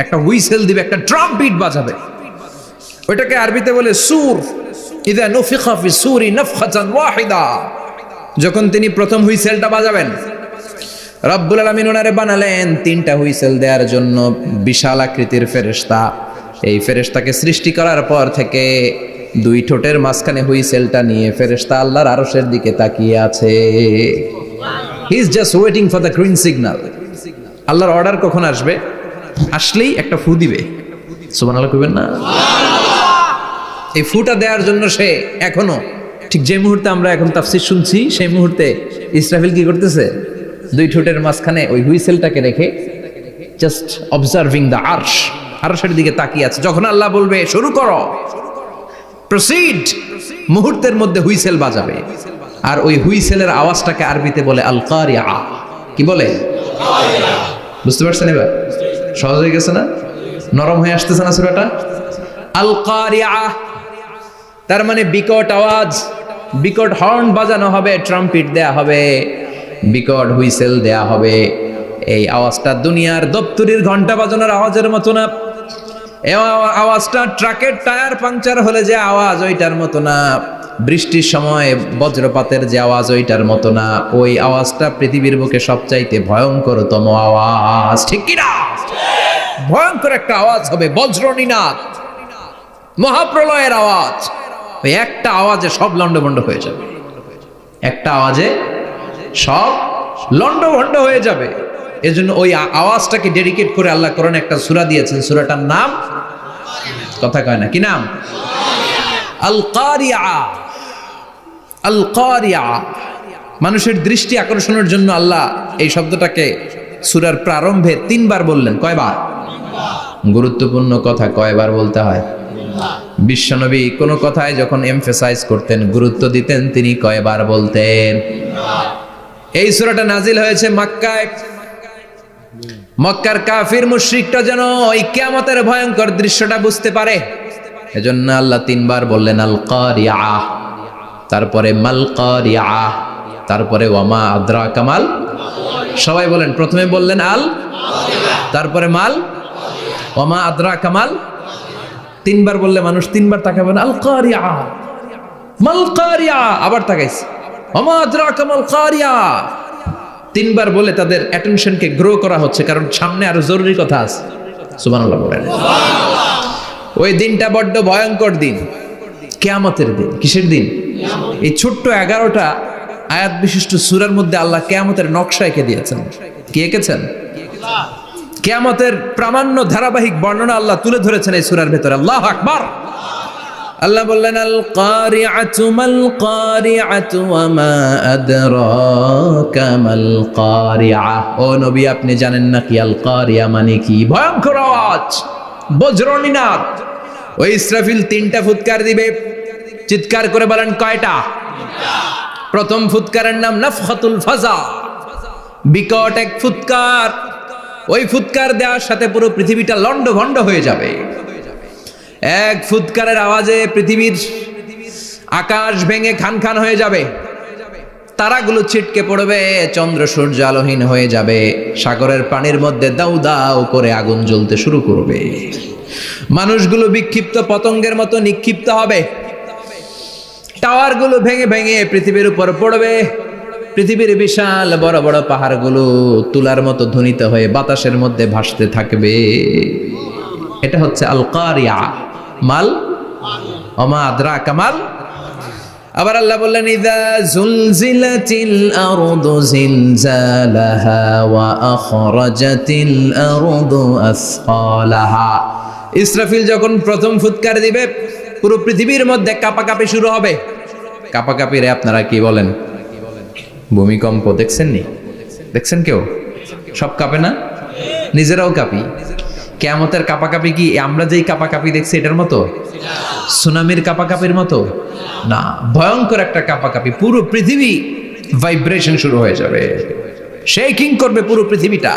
একটা হুইসেল দিবে, একটা ট্রাম্পিট বাজাবে। ওইটাকে আরবিতে বলে সুর। ইদা নুফিখা ফিস সূরি নাফখাতান ওয়াহিদা, যখন তিনি প্রথম হুইসেলটা বাজাবেন, রব্বুল আলামিন ওনারে বানালেন 3টা হুইসেল দেওয়ার জন্য, বিশাল আকৃতির ফেরেশতা। এই ফেরেশতাকে সৃষ্টি করার পর থেকে 2 ঠোঁটের মাঝখানে হুইসেলটা নিয়ে ফেরেশতা আল্লাহর আরশের দিকে তাকিয়ে আছে। He is just waiting for the green signal. আল্লাহর অর্ডার কখন আসবে, আসলেই একটা ফু দিবে। সুবহানাল্লাহ কইবেন না? এই ফুটা দেওয়ার জন্য সে এখনো, ঠিক যে মুহূর্তে আমরা এখন তাফসীর শুনছি, সেই মুহূর্তে ইসরাফিল কি করতেছে? 2 ঠোঁটের মাঝখানে ওই হুইসেলটাকে রেখে জাস্ট অবজার্ভিং দ্য আরশ, আরশের দিকে তাকিয়ে আছে। যখন আল্লাহ বলবে শুরু করো, প্রসিড, মুহূর্তের মধ্যে হুইসেল বাজাবে। আর ওই হুইসেলের আওয়াজটাকে আরবিতে বলে আল কারিআহ। কি বলে? বুঝতে পারছেন এবার? সহজ হয়ে গেছে না? নরম হয়ে আসতেছে না সূরাটা? আল কারিআহ তার মানে বিকট আওয়াজ, বিকট হর্ন বাজানো হবে, ট্রাম্পিট দেয়া হবে, বিকট হুইসেল দেয়া হবে। এই আওয়াজটা দুনিয়ার দপ্তরির ঘন্টা বাজানোর আওয়াজের মতো না। এই আওয়াজটা ট্রাকের টায়ার পাংচার হলে যে আওয়াজ, ওইটার মতো না। বৃষ্টির সময় বজ্রপাতের যে আওয়াজ, ওইটার মতো না। ওই আওয়াজটা পৃথিবীর বুকে সবচাইতে ভয়ঙ্করতম আওয়াজ। ঠিক কি না? ভয়ঙ্কর একটা আওয়াজ হবে, বজ্রনিনাদ, মহাপ্রলয়ের আওয়াজ। ওই একটা আওয়াজে সব লন্ডভন্ড হয়ে যাবে, একটা আওয়াজে সব লন্ডভন্ড হয়ে যাবে। এজন্য ওই আওয়াজটাকে ডেডিকেট করে আল্লাহ কোরআনে একটা সূরা দিয়েছেন। সূরাটার নাম, কথা কয় না, কি নাম? আল কারিআহ। আল কারিআহ মানুষের দৃষ্টি আকর্ষণের জন্য আল্লাহ এই শব্দটাকে সূরার প্রারম্ভে 3 বার বললেন। কয়বার? গুরুত্বপূর্ণ কথা কয়বার বলতে হয়? বিশ্বনবী কোনো কথায় যখন এমফেসাইজ করতেন, গুরুত্ব দিতেন, তিনি কয়বার বলতেন? এই সূরাটা নাজিল হয়েছে মক্কায়। মক্কার কাফির মুশরিকটা যেন ওই কিয়ামতের ভয়ঙ্কর দৃশ্যটা বুঝতে পারে, এজন্য আল্লাহ 3 বার বললেন আল কারিআহ, তারপরে মাল কারিআহ, তারপরে ওয়ামা আদরাকা মাল। সবাই বলেন। প্রথমে বললেন আল, তারপরে মাল, ওয়ামা আদরাকা মাল। 3 বার বললে মানুষ 3 বার তাকাবেন, আল কারিআহ, মাল কারিআহ, আবার তাকাইছে, ওয়ামা আদরাকা মাল কারিআহ। 3 বার বলে তাদের অ্যাটেনশনকে গ্রো করা হচ্ছে, কারণ সামনে আরো জরুরি কথা আছে। সুবহানাল্লাহ বলেন। ওই দিনটা বড্ড ভয়ঙ্কর দিন, কিয়ামতের দিন। কিসের দিন? এই ছোট্ট 11টা আয়াত বিশিষ্ট সূরার মধ্যে আল্লাহ কিয়ামতের নকশা এঁকে দিয়েছেন। কি এঁকেছেন? কিয়ামতের প্রামাণ্য ধারাবাহিক বর্ণনা আল্লাহ তুলে ধরেছেন এই সূরার ভেতরে। আল্লাহু আকবার। আল্লাহ বললেন আল কারিআতু মাল কারিআতু ওয়া মা আদরাকা মাল কারিআ। ও নবী, আপনি জানেন না কি আল কারিআ মানে কি? ভয়ঙ্কর আওয়াজ, বজ্রনিনাদ। ওই ইসরাফিল 3টা ফুৎকার দিবে। চিৎকার করে বলেন কয়টা? প্রথম ফুৎকারের নাম নাফখাতুল ফাজা, বিকট এক ফুৎকার। ওই ফুৎকার দেওয়ার সাথে পুরো পৃথিবীটা লন্ডভন্ড হয়ে যাবে। এক ফুৎকারের আওয়াজে পৃথিবীর আকাশ ভেঙে খান খান হয়ে যাবে, তারাগুলো ছিটকে পড়বে, চন্দ্র সূর্য আলোহীন হয়ে যাবে, সাগরের পানির মধ্যে দাউ দাউ করে আগুন জ্বলতে শুরু করবে, মানুষগুলো বিক্ষিপ্ত পতঙ্গের মতো নিক্ষিপ্ত হবে, টাওয়ারগুলো ভেঙে ভেঙে পৃথিবীর উপর পড়বে, পৃথিবীর বিশাল বড় বড় পাহাড়গুলো তুলার মতো ধ্বনিত হয়ে বাতাসের মধ্যে ভাসতে থাকবে। এটা হচ্ছে আল কারিয়া। মাল ওমা আদরাকা মাল। আবার আল্লাহ বললেন ইযা যুলজিলাতিল আরদু জিলজালাহা ওয়া আখরাজাতিল আরদু আসকালাহা। ইসরাফিল যখন প্রথম ফুৎকার দিবে, পুরো পৃথিবীর মধ্যে কাঁপাকাঁপি শুরু হবে। কাঁপাকাঁপিরে আপনারা কি বলেন? ভূমিকম্প দেখছেন নি? দেখছেন কেউ? সব কাঁপে না? নিজেরাও কাঁপি। কিয়ামতের কাঁপাকাঁপি কি আমরা যেই কাঁপাকাঁপি দেখছি এটার মতো? সুনামির কাঁপাকাঁপির মতো না, ভয়ঙ্কর একটা কাঁপাকাঁপি। পুরো পৃথিবী ভাইব্রেশন শুরু হয়ে যাবে, শেকিং করবে পুরো পৃথিবীটা।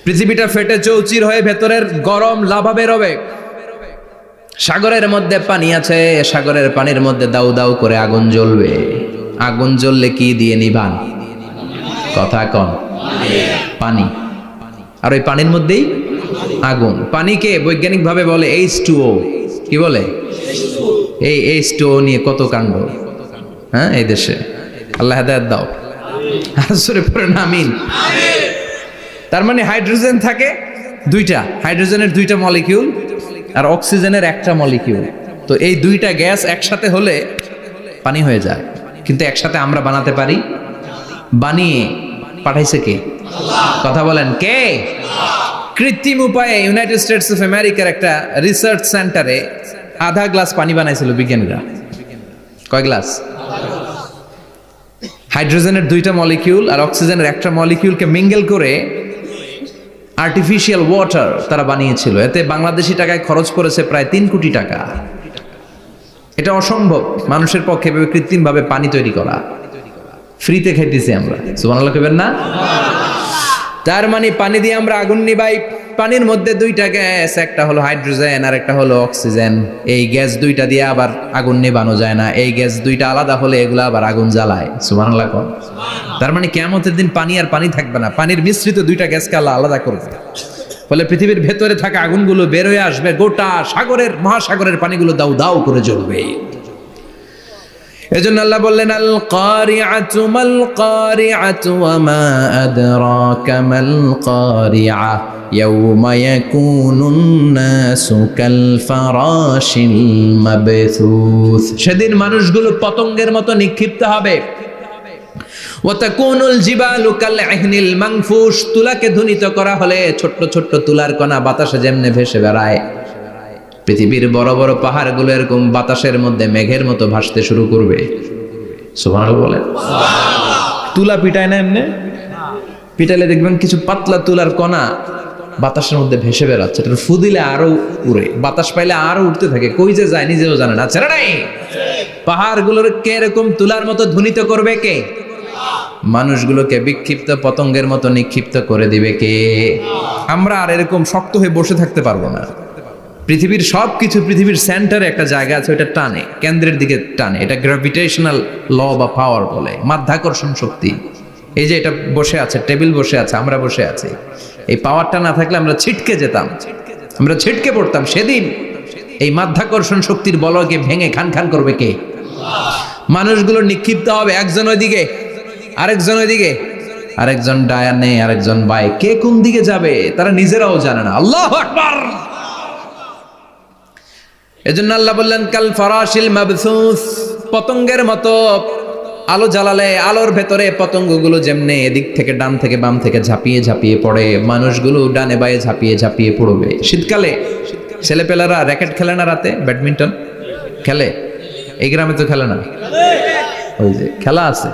পৃথিবীটা ফেটে চৌচির হয়ে ভেতরের গরম লাভা বেরোবে। সাগরের মধ্যে পানি আছে, সাগরের পানির মধ্যে দাউ দাউ করে আগুন জ্বলবে। আগুন জ্বললে কি দিয়ে নিভান? কথা কন। পানি। আর ওই পানির মধ্যেই আগুন। পানিকে বৈজ্ঞানিক ভাবে বলে H2O। কি বলে? এই H2O নিয়ে কত কাণ্ড, হ্যাঁ, এই দেশে। আল্লাহ হেদায়েত দাও। আসরে পড়েন আমিন। তার মানে হাইড্রোজেন থাকে দুইটা, হাইড্রোজেনের 2টা মলিকিউল আর অক্সিজেনের 1টা মলিকিউল। তো এই 2টা গ্যাস একসাথে হলে পানি হয়ে যায়। কিন্তু একসাথে আমরা বানাতে পারি? বানিয়ে পাঠাইছে কে? কথা বলেন কে? কৃত্রিম উপায়ে ইউনাইটেড স্টেটস অফ আমেরিকার একটা রিসার্চ সেন্টারে আধা গ্লাস পানি বানাইছিল বিজ্ঞানীরা। কয় গ্লাস? হাইড্রোজেনের 2টা মলিকিউল আর অক্সিজেনের 1টা মলিকিউলকে মিঙ্গেল করে আর্টিফিশিয়াল ওয়াটার তারা বানিয়েছিল। এতে বাংলাদেশি টাকায় খরচ করেছে প্রায় 3 কোটি টাকা। এটা অসম্ভব মানুষের পক্ষে কৃত্রিম ভাবে পানি তৈরি করা। ফ্রিতে খাইতেছি আমরা, সুবহানাল্লাহ কইবেন না? তার মানে পানি দিয়ে আমরা আগুন নিবাই। পানির মধ্যে 2টা গ্যাস, একটা হলো হাইড্রোজেন আর একটা হলো অক্সিজেন। এই গ্যাস 2টা দিয়ে আবার আগুন নিবানো যায় না। এই গ্যাস 2টা আলাদা হলে এগুলো আবার আগুন জ্বালায়। সুবহানাল্লাহ কোন। তার মানে কিয়ামতের দিন পানি আর পানি থাকবে না, পানির মিশ্রিত 2টা গ্যাসকে আল্লাহ আলাদা করবে। ফলে পৃথিবীর ভেতরে থাকা আগুনগুলো বের হয়ে আসবে, গোটা সাগরের মহাসাগরের পানিগুলো দাউ দাউ করে জ্বলবে। এজন্য আল্লাহ বললেন আল কারিআতু মাল কারিআতু ওয়া মা আদরাকা মাল কারিআ ইয়াউমা ইয়াকুনুন নাসু কাল ফারাশিল মাবথুস। সেদিন মানুষগুলো পতঙ্গের মতো নিক্ষিপ্ত হবে। ওয়া তাকুনুল জিবালু কাল ইহনিল মানফুশ। তুলাকে ধ্বনিত করা হলে ছোট্ট ছোট্ট তুলার কণা বাতাসে যেমনে ভেসে বেড়ায়, পৃথিবীর বড় বড় পাহাড়গুলো এরকম বাতাসের মধ্যে মেঘের মতো ভাসতে শুরু করবে। সুবহানাল্লাহ বলেন। তুলা পিটায় না এমনি? পিটাইলে দেখবেন কিছু পাতলা তুলার কণা বাতাসের মধ্যে ভেসে বেড়াচ্ছে। এটা ফু দিলে আরো উড়ে, বাতাস পাইলে আরো উঠতে থাকে, কই যে যায় নিজেও জানে না। ছেড়ে নাই পাহাড়গুলোকে এরকম তুলার মতো ধ্বনিত করবে কে? মানুষগুলোকে বিক্ষিপ্ত পতঙ্গের মতো নিক্ষিপ্ত করে দিবে কে? আমরা আর এরকম শক্ত হয়ে বসে থাকতে পারবো না। পৃথিবীর সবকিছু, পৃথিবীর সেন্টারে একটা জায়গা আছে, ওটা টানে, কেন্দ্রের দিকে টানে। এটা গ্র্যাভিটেশনাল ল বা পাওয়ার বলে, মাধ্যাকর্ষণ শক্তি। এই যে এটা বসে আছে, টেবিল বসে আছে, আমরা বসে আছি, এই পাওয়ারটা না থাকলে আমরা ছিটকে যেতাম, আমরা ছিটকে পড়তাম। সেদিন এই মাধ্যাকর্ষণ শক্তির বলকে ভেঙে খান খান করবে কে? মানুষগুলো নিক্ষিপ্ত হবে, একজন ওইদিকে, আরেকজন ওইদিকে, আরেকজন ডায়ানে, আরেকজন বাই। কে কোন দিকে যাবে তারা নিজেরাও জানে না। আল্লাহু আকবার। এজন্য আল্লাহ বললেন কাল ফারাশিল মাবসুস, পতঙ্গের মতো আলো জ্বালালে আলোর ভেতরে পতঙ্গগুলো যেমনে এদিক থেকে ডান থেকে বাম থেকে ঝাঁপিয়ে ঝাঁপিয়ে পড়ে, মানুষগুলো ডানে বায়ে ঝাঁপিয়ে ঝাঁপিয়ে পড়বে। শীতকালে ছেলেপেলারা র্যাকেট খেলে না, রাতে ব্যাডমিন্টন খেলে, এই গ্রামে তো খেলে না, ওই যে খেলা আছে,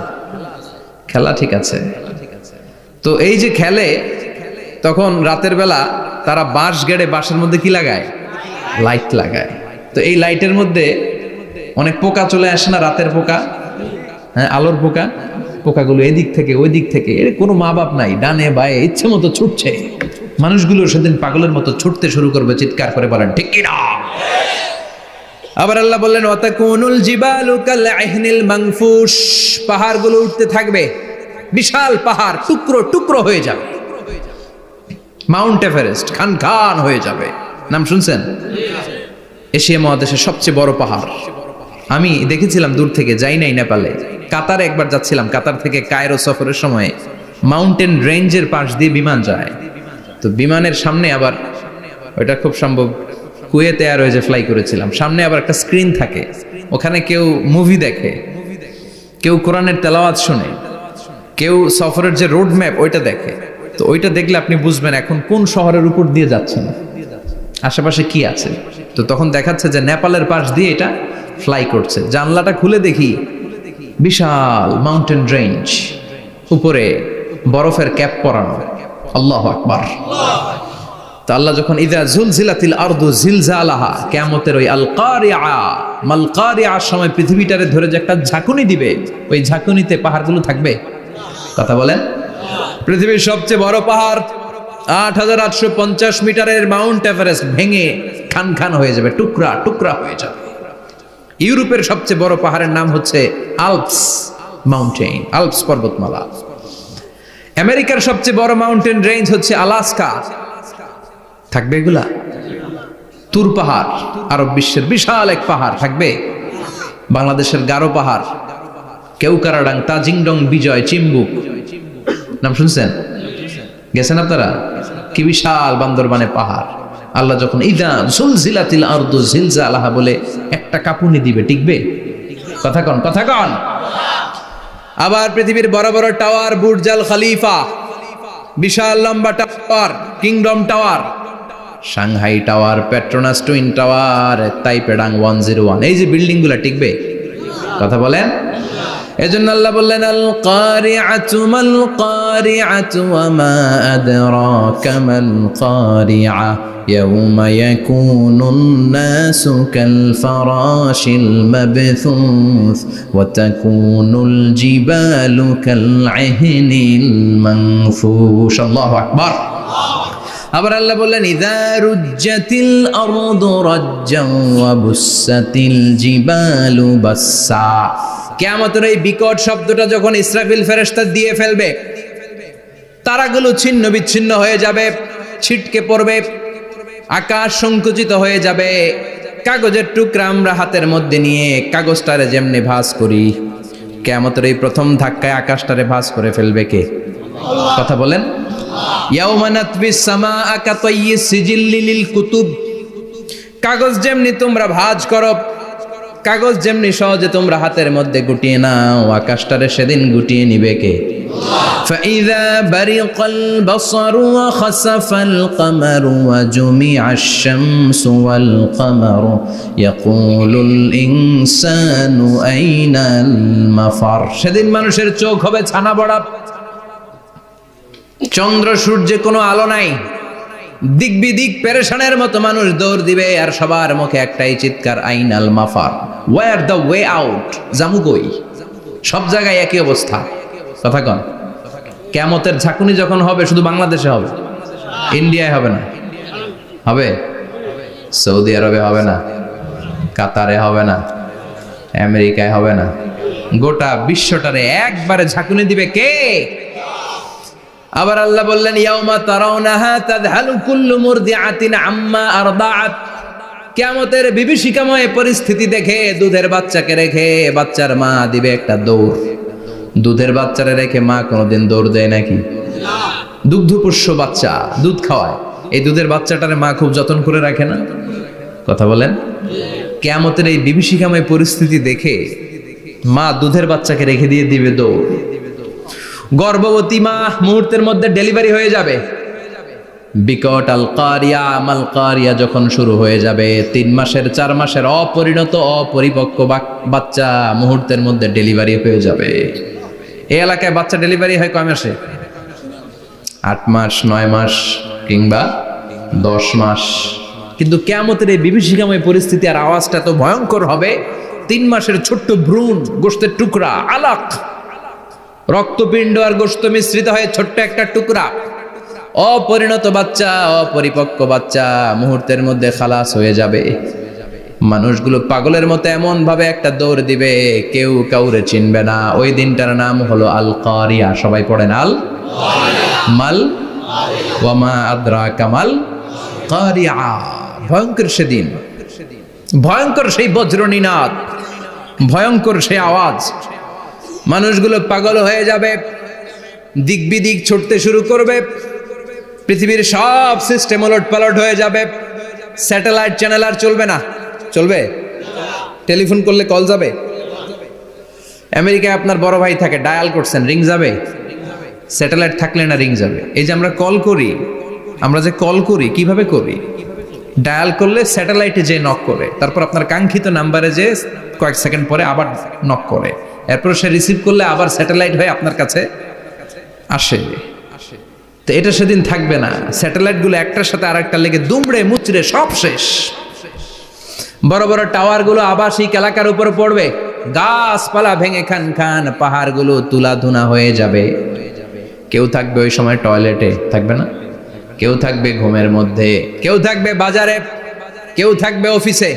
খেলা ঠিক আছে। তো এই যে খেলে, তখন রাতের বেলা তারা বাঁশ গেড়ে বাঁশের মধ্যে কি লাগায়, লাইট লাগায়। তো এই লাইটের মধ্যে অনেক পোকা চলে আসে না, রাতের পোকা, হ্যাঁ আলোর পোকা, পোকাগুলো এদিক থেকে ওই দিক থেকে, এর কোনো মা বাপ নাই, ডানে বায়ে ইচ্ছে মতো ছুটছে। মানুষগুলো সেদিন পাগলের মতো ছুটতে শুরু করবে, চিৎকার করে বলেন ঠিক কি না। আবার আল্লাহ বললেন ওয়াতাকুনুল জিবালু কালআহনিল মানফুশ, পাহাড়গুলো উঠতে থাকবে, বিশাল পাহাড় টুকরো টুকরো হয়ে যাবে, মাউন্ট এভারেস্ট খান খান হয়ে যাবে। নাম শুনছেন? এশিয়া মহাদেশের সবচেয়ে বড় পাহাড়। আমি দেখেছিলাম দূর থেকে, যাই নাই নেপালে, কাতারে একবার যাচ্ছিলাম, কাতার থেকে কায়রো সফরের সময় মাউন্টেন রেঞ্জের পাশ দিয়ে বিমান যায়। তো বিমানের সামনে আবার, ওইটা খুব সম্ভব কুয়েতে এয়ারওয়েজে ফ্লাই করেছিলাম, সামনে আবার একটা স্ক্রিন থাকে, ওখানে কেউ মুভি দেখে, কেউ কোরআনের তেলাওয়াত শুনে, কেউ সফরের যে রোড ম্যাপ ওইটা দেখে। তো ওইটা দেখলে আপনি বুঝবেন এখন কোন শহরের উপর দিয়ে যাচ্ছেন, আশেপাশে কি আছে। তো তখন দেখাচ্ছে যে নেপালের পাশ দিয়ে এটা ফ্লাই করছে। জানলাটা খুলে দেখি বিশাল মাউন্টেন রেঞ্জ, উপরে বরফের ক্যাপ পরানো। আল্লাহু আকবার। তো আল্লাহ যখন ইযা যুলজিলাতিল আরদু জিলজালাহা, কিয়ামতের ওই আল কারিআ মাল কারিআর সময় পৃথিবীটারে ধরে যে একটা ঝাঁকুনি দিবে, ওই ঝাঁকুনিতে পাহাড়গুলো থাকবে। কথা বলেন? পৃথিবীর সবচেয়ে বড় পাহাড় ৮৮৫০ মিটারের মাউন্ট এভারেস্ট ভেঙে খান খান হয়ে যাবে, টুকরা টুকরা হয়ে যাবে। ইউরোপের সবচেয়ে বড় পাহাড়ের নাম হচ্ছে আল্পস মাউন্টেন, আল্পস পর্বতমালা। আমেরিকার সবচেয়ে বড় মাউন্টেন রেঞ্জ হচ্ছে আলাস্কা, থাকবে এগুলা? তুর পাহাড় আরব বিশ্বের বিশাল এক পাহাড় থাকবে। বাংলাদেশের গারো পাহাড়, কেউকারাডাং, তাজিংডং, বিজয়, চিম্বুক, নাম শুনছেন? গেছেন আপনারা? কি বিশাল বান্দরবানে পাহাড়। আল্লাহ যখন ইদা জুলজিলাতিল আরদু জিলজালাহা বলে একটা কাঁপুনি দিবে, টিকবে? কথা কন, কথা কন। আবার পৃথিবীর বড় বড় টাওয়ার, বুর্জ আল খলিফা, বিশাল লম্বা tower, kingdom tower, Shanghai tower, Petronas twin tower, তাইপেডাং 101, এই যে বিল্ডিং গুলা টিকবে? কথা বলেন। এজন্য আল্লাহ বললেন আল কারিআতু মাল কারিআতু ওয়া মা আদরাকা মাল কারিআ ইয়াউমা ইয়াকুনুন নাসু কাল ফারাশিল মাবথুস ওয়া তাকুনুল জিবালু কাল আহনিল মানফুশ। আল্লাহু আকবার। আবার আল্লাহ বললেন ইযা রুজ্জাতিল আরদু রাজ্জান ওয়া বুসাতিল জিবালু বাসসা। কিয়ামতের এই বিকট শব্দটা যখন ইসরাফিল ফেরেশতা দিয়ে ফেলবে, তারাগুলো ছিন্ন বিচ্ছিন্ন হয়ে যাবে, ছিটকে পড়বে, আকাশ সংকুচিত হয়ে যাবে। কাগজের টুকরা আমরা হাতের মধ্যে নিয়ে কাগজটারে যেমনি ভাঁজ করি, কিয়ামতের এই প্রথম ধাক্কায় আকাশটারে ভাঁজ করে ফেলবে কে? কথা বলেন। ইয়াউমা নাতবিস সামাআ কাতাইয়িস সিজিল্লি লিল কুতুব। কাগজ যেমনি তোমরা ভাঁজ করো, কাগজ যেমনি সহজে তোমরা হাতের মধ্যে গুটিয়ে নাও, আকাশটারে সেদিন গুটিয়ে নিবে কে? ফাইযা বারিকাল বাসারু ওয়া খাসাফাল কামারু ওয়া জুমিআশ শামসু ওয়াল কামারু ইয়াকুলুল ইনসানু আইনাল মাফার। সেদিন মানুষের চোখ হবে ছানা বড়া, চন্দ্র সূর্যে কোনো আলো নাই, দিক বিদিক পেরেশানের মতো মানুষ দৌড় দিবে, আর সবার মুখে একটাই চিৎকার, আইনাল মাফার, ওয়্যার দ্য ওয়ে আউট, জামু কই? সব জায়গায় একই অবস্থা। কথা কন। কিয়ামতের ঝাঁকুনি যখন হবে শুধু বাংলাদেশে হবে, ইন্ডিয়ায় হবে না, হবে সৌদি আরবে হবে না, কাতারে হবে না, আমেরিকায় হবে না, গোটা বিশ্বটারে একবারে ঝাঁকুনি দিবে কে? আবার আল্লাহ বললেন ইয়াউমা তারাউনাহা তাযহালু কুল্লু মুরদিআতিন আম্মা আরদাআত। কিয়ামতের বিভীষিকাময় পরিস্থিতি দেখে দুধের বাচ্চাকে রেখে বাচ্চার মা দিবে একটা দৌড়। দুধের বাচ্চারে রেখে মা কোনোদিন দৌড় দেয় নাকি? দুগ্ধপোষ্য বাচ্চা, দুধ খাওয়ায়, এই দুধের বাচ্চাটারে মা খুব যত্ন করে রাখে না? কথা বলেন। কিয়ামতের এই বিভীষিকাময় পরিস্থিতি দেখে মা দুধের বাচ্চাকে রেখে দিয়ে দিবে দৌড়। গর্ভবতী মা মুহূর্তের মধ্যে ডেলিভারি হয়ে যাবে। বিকট আল কারিয়া মাল কারিয়া যখন শুরু হয়ে যাবে, 3 মাসের 4 মাসের অপরিণত অপরিপক্ক বাচ্চা মুহূর্তের মধ্যে ডেলিভারি হয়ে যাবে। এই এলাকায় বাচ্চা ডেলিভারি হয় কয় মাসে? 8 মাস, 9 মাস কিংবা 10 মাস। কিন্তু কিয়ামতের এই বিভীষিকাময় পরিস্থিতি আর আওয়াজটা তো ভয়ঙ্কর হবে। 3 মাসের ছোট্ট ভ্রূণ, গোশতের টুকরা, আলাক, রক্তপিণ্ড আর গোশত মিশ্রিত হয়ে ছোট্ট একটা টুকরা, অপরিণত বাচ্চা, অপরিপক্ক বাচ্চা মুহূর্তের মধ্যে খালাস হয়ে যাবে। মানুষগুলো পাগলের মতো এমন ভাবে একটা দৌড় দিবে, কেউ কাউরে চিনবে না। ওই দিনটার নাম হলো আল কারিয়া। সবাই পড়েন আল মাল ওয়ামা আদরাকা মাল কারিয়া। ভয়ঙ্কর সেদিন, ভয়ঙ্কর সেই বজ্রনিনাদ, ভয়ঙ্কর সেই আওয়াজ। মানুষগুলো পাগল হয়ে যাবে, দিক বিদিক ছুটতে শুরু করবে। পৃথিবীর সব সিস্টেম ওলট পালট হয়ে যাবে। স্যাটেলাইট চ্যানেল আর চলবে না। চলবে? টেলিফোন করলে কল যাবে? আমেরিকায় আপনার বড় ভাই থাকে, ডায়াল করছেন, রিং যাবে? স্যাটেলাইট থাকলে না রিং যাবে? এই যে আমরা কল করি, আমরা যে কল করি কিভাবে করি? ডায়াল করলে স্যাটেলাইটে যে নক করে, তারপর আপনার কাঙ্ক্ষিত নাম্বারে যে কয়েক সেকেন্ড পরে আবার নক করে, এরপর সে রিসিভ করলে আবার স্যাটেলাইট হয়ে আপনার কাছে আসে। তো এটা সেদিন থাকবে না। স্যাটেলাইটগুলো একটার সাথে আরেকটা লেগে দুমড়ে মুচড়ে সব শেষ। বড় বড় টাওয়ারগুলো আবাসিক এলাকার উপর পড়বে, গাছপালা ভেঙে খান খান, পাহাড়গুলো তুলাধুনা হয়ে যাবে। কেউ থাকবে ওই সময় টয়লেটে, থাকবে না? কেউ থাকবে ঘুমের মধ্যে, কেউ থাকবে বাজারে, কেউ থাকবে অফিসে,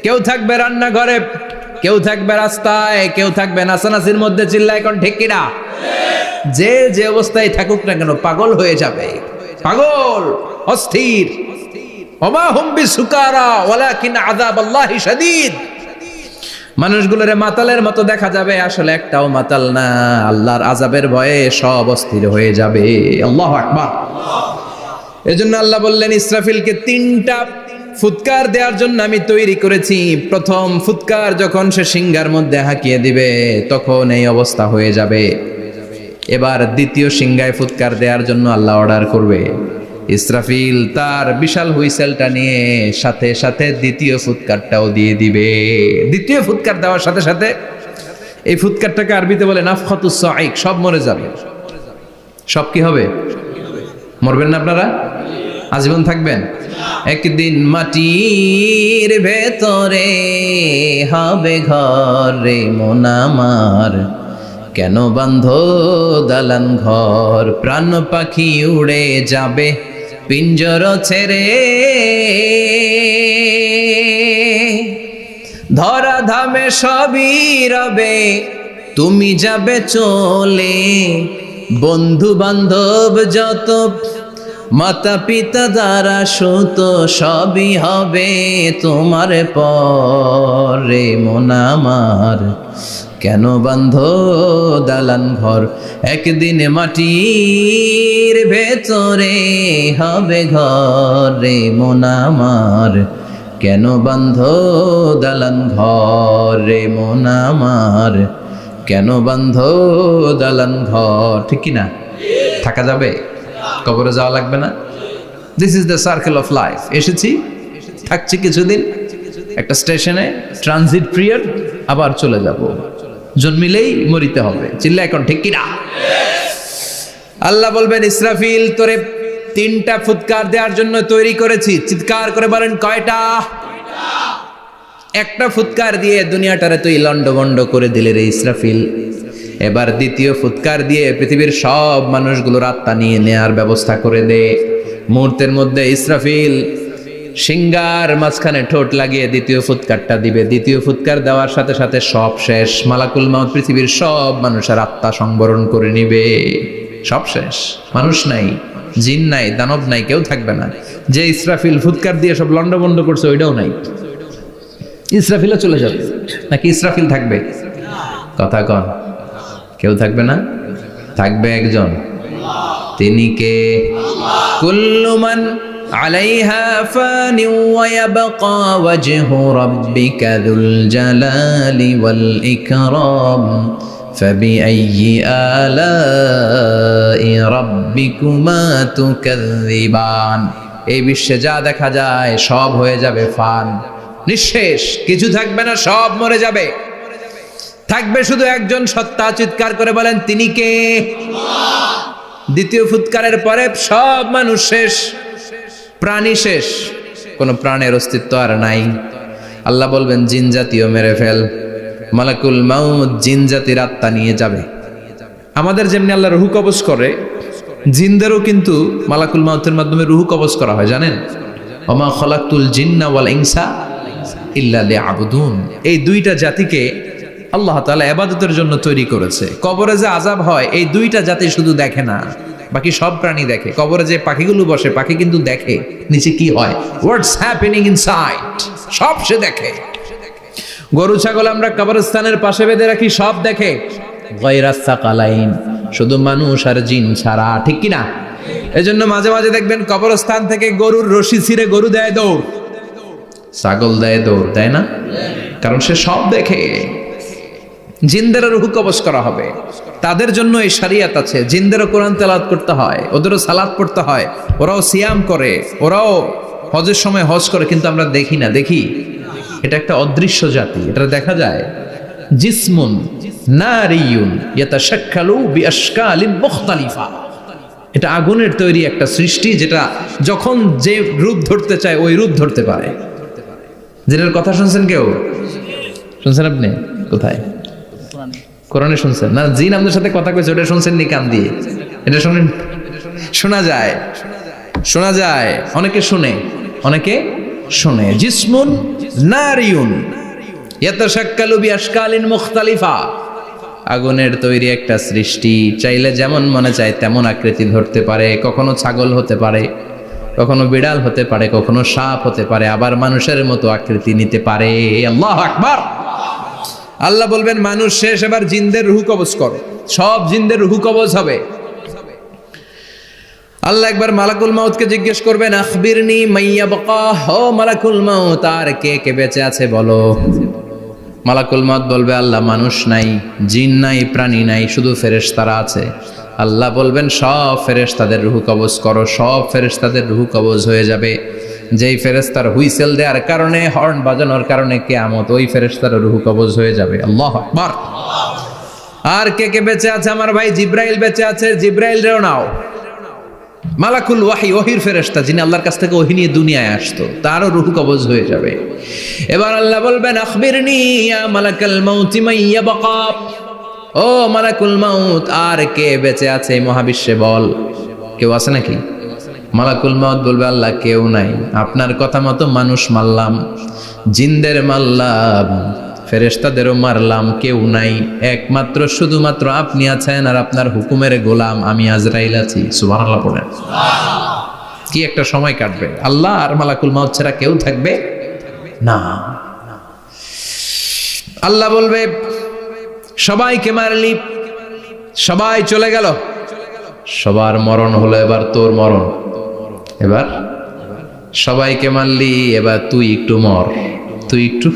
কেউ থাকবে রান্নাঘরে, কেউ থাকবে রাস্তায়, কেউ থাকবে নাচানাচির মধ্যে। চিল্লায় কোন ঠিক কিনা? যে যে অবস্থায় থাকুক না কেন পাগল হয়ে যাবে, পাগল, অস্থির। ওমা হুম বিসুকারা ওয়ালাকিন আযাবাল্লাহি শাদীদ। মানুষগুলোরে মাতালের মতো দেখা যাবে, আসলে একটাও মাতাল না। আল্লাহর আযাবের ভয়ে সব অস্থির হয়ে যাবে। আল্লাহু আকবার। এজন্য আল্লাহ বললেন, ইসরাফিলকে 3টা ফুৎকার দেওয়ার জন্য আমি তৈরি করেছি। প্রথম ফুৎকার যখন সে সিংহার মধ্যে হাঁকিয়ে দিবে, তখন এই অবস্থা হয়ে যাবে। এবার দ্বিতীয় সিংহায় ফুৎকার দেওয়ার জন্য আল্লাহ অর্ডার করবে। ইসরাফিল তার বিশাল হুইসেলটা নিয়ে সাথে সাথে দ্বিতীয় ফুৎকারটাও দিয়ে দিবে। দ্বিতীয় ফুৎকার দেওয়ার সাথে সাথে এই ফুৎকারটাকে আরবিতে বলে নাফখাতুস সাঈক। সব মরে যাবে। সব কি হবে? মরবেন না আপনারা? আজীবন থাকবেন? একদিন মাটির ভেতরে হবে ঘর রে মন আমার, কেন বান্ধ দালান ঘর, প্রাণ পাখি উড়ে যাবে পিঞ্জর ছেড়ে, ধরা ধামে সবই রবে তুমি যাবে চলে, বন্ধু বান্ধব যত মাতা পিতা দ্বারা সুত সবই হবে তোমার পরে মন আমার, কেন বান্ধ দালান ঘর, একদিন মাটির ভেতরে হবে ঘর রে মন আমার, কেন বান্ধ দালান ঘর রে মন আমার, কেন বান্ধ দালান ঘর। ঠিক কি না? থাকা যাবে? কবরে যাওয়া লাগবে না? This is the circle of life. এসেছি, থাকছি কিছুদিন একটা স্টেশনে, ট্রানজিট পিরিয়ড, আবার চলে যাব। জন্মিলেই মরিতে হবে। চিল্লা এখন ঠিক কিনা? আল্লাহ বলবেন, ইসরাফিল তোরে 3টা ফুৎকার দেওয়ার জন্য তৈরি করেছি। চিৎকার করে বলেন, কয়টা? একটা ফুৎকার দিয়ে দুনিয়াটারে তুই লন্ডভন্ড করে দিলে রে ইসরাফিল। এবার দ্বিতীয় ফুৎকার দিয়ে পৃথিবীর সব মানুষগুলোর আত্মা নিয়ে নেয়ার ব্যবস্থা করে দে। মুহূর্তের মধ্যে ইসরাফিল সিংহার মাঝখানে ঠোঁট লাগিয়ে দ্বিতীয় ফুৎকারটা দিবে। দ্বিতীয় ফুৎকার দেওয়ার সাথে সাথে সব শেষ। মালাকুল মাউত পৃথিবীর সব মানুষের আত্মা সংবরণ করে নিবে। সব শেষ। মানুষ নাই, জিন নাই, দানব নাই, কেউ থাকবে না। যে ইসরাফিল ফুৎকার দিয়ে সব লন্ডভন্ড করছে ওইটাও নাই। ইসরাফিলও চলে যাবে নাকি ইসরাফিল থাকবে? কথা কন। কেউ থাকবে না? থাকবে একজন। তিনি কে? কুল্লু মান আলাইহা ফানি ওয়া ইয়াবকা ওয়াজহু রাব্বিকা যুল জালালি ওয়াল ইকরাম ফাবিআইয়ি আলাই রাব্বিকুমা তুকাযযিবান। এই বিশ্বে যা দেখা যায় সব হয়ে যাবে ফান, নিঃশেষ, কিছু থাকবে না, সব মরে যাবে। থাকবে শুধু একজন সত্তা, চিৎকার করে বলেন তিনি কে? দ্বিতীয় ফুৎকারের পরে সব মানুষ শেষ, প্রাণী শেষ, কোন প্রাণের অস্তিত্ব আর নাই। আল্লাহ বলবেন জিন জাতিও মেরে ফেল। মালাকুল মাউত জিন জাতির আত্মা নিয়ে যাবে। আমাদের যেমনি আল্লাহ রুহু কবজ করে, জিনদেরও কিন্তু মালাকুল মাউতের মাধ্যমে রুহু কবজ করা হয়, জানেন? ওমা খলাকতুল জিন্না ওয়াল ইনসা ইল্লা লিয়াবুদুন। এই দুইটা জাতিকে আল্লাহ তাআলা ইবাদতের জন্য তৈরি করেছে। কবরে যে আযাব হয় এই দুইটা জাতি শুধু দেখে না, বাকি সব প্রাণী দেখে। কবরে যে পাখিগুলো বসে, পাখি কিন্তু দেখে নিচে কি হয়, হোয়াটস হ্যাপেনিং ইনসাইড, সব সে দেখে। গরু ছাগল আমরা কবরস্থানের পাশে বেঁধে রাখি, সব দেখে। গায়রাস সাকালাইন, শুধু মানুষ আর জিন ছাড়া, ঠিক কি না? এজন্য মাঝে মাঝে দেখবেন কবরস্থান থেকে গরুর রশি ছিঁড়ে গরু দেয় দৌড়, ছাগল দেয় দৌড়, দেয় না? কারণ সে সব দেখে। জিনদেরও রূহ কবজ করা হবে, তাদের জন্য এই শরিয়ত আছে। জিনদেরও কোরআন তেলাওয়াত করতে হয়, ওদেরও সালাত পড়তে হয়, ওরাও সিয়াম করে, ওরাও হজের সময় হজ করে, কিন্তু আমরা দেখি না। দেখি? এটা একটা অদৃশ্য জাতি, এটা দেখা যায়। জিসমুন নারিয়ুন ইয়াতাশাক্কালু বিআশকালিন মুখতালিফা। এটা আগুনের তৈরি একটা সৃষ্টি, যেটা যখন যে রূপ ধরতে চায় ওই রূপ ধরতে পারে। জিনের কথা শুনছেন কেউ? শুনছেন আপনি? কোথায়? কোরআনে শুনছেন না? জিন আমাদের সাথে কথা কইছে, ওটা শুনছেন নি কান দিয়ে? এটা শুনেন? শোনা যায়, শোনা যায়, অনেকে শুনে, অনেকে শুনে। জিসমুন নারিয়ুন ইয়াতাশাক্কালু বিআশকালিন মুখতালিফা। আগুনের তৈরি একটা সৃষ্টি, চাইলে যেমন মনে চায় তেমন আকৃতি ধরতে পারে। কখনো ছাগল হতে পারে, কখনো বিড়াল হতে পারে, কখনো সাপ হতে পারে, আবার মানুষের মতো আকৃতি নিতে পারে। আল্লাহু আকবার। আল্লাহ বলবেন মানুষ শেষ, এবার জিনদের রূহ কবজ করো। সব জিনদের রূহ কবজ হবে। আল্লাহ একবার মালাকুল মাউতকে জিজ্ঞেস করবেন, আখবিরনি মাইয়াবকা, ও মালাকুল মাউত, আর কে কে বেঁচে আছে বলো। মালাকুল মাউত বলবে, আল্লাহ মানুষ নাই, জিন নাই, প্রাণী নাই, শুধু ফেরেশতারা আছে। আল্লাহ বলবেন সব ফেরেশতাদের রূহ কবজ করো। সব ফেরেশতাদের রূহ কবজ হয়ে যাবে। যেই ফেরেশতার হুইসেল দেওয়ার কারণে, হর্ন বাজানোর কারণে কিয়ামত, ওই ফেরেশতার রূহ কবজ হয়ে যাবে। আল্লাহু আকবার। আর কে কে বেঁচে আছে? আমার ভাই জিব্রাইল বেঁচে আছে, জিব্রাইল রেও নাও। মালাকুল ওয়াহি, ওহির ফেরেশতা, যিনি আল্লাহর কাছ থেকে ওহী নিয়ে দুনিয়ায় আসতো, তারও রূহ কবজ হয়ে যাবে। এবার আল্লাহ বলবেন, আখবিরনি ইয়া মালাকাল মাউতি মাইয়াবকা, ও মালাকুল মাউত, আর কে বেঁচে আছে এই মহাবিশ্বে বল। কেউ আছে নাকি? মালাকুল মাউত বলবে, আল্লাহ কেউ নাই। আপনার কথা মতো মানুষ মারলাম, জিনদের মারলাম, ফেরেশতাদেরও মারলাম, কেউ নাই। একমাত্র শুধুমাত্র আপনি আছেন, আর আপনার হুকুমের গোলাম আমি আজরাইল আছি। সুবহানাল্লাহ পড়েন। কি একটা সময় কাটবে! আল্লাহ আর মালাকুল মাউত ছাড়া কেউ থাকবে না। আল্লাহ বলবে, সবাইকে মারলি, সবাই চলে গেল, সবার মরণ হলো, এবার তোর মরণ। এবার সবাইকে মারলি, এবার তুই একটু মর, তুই একটু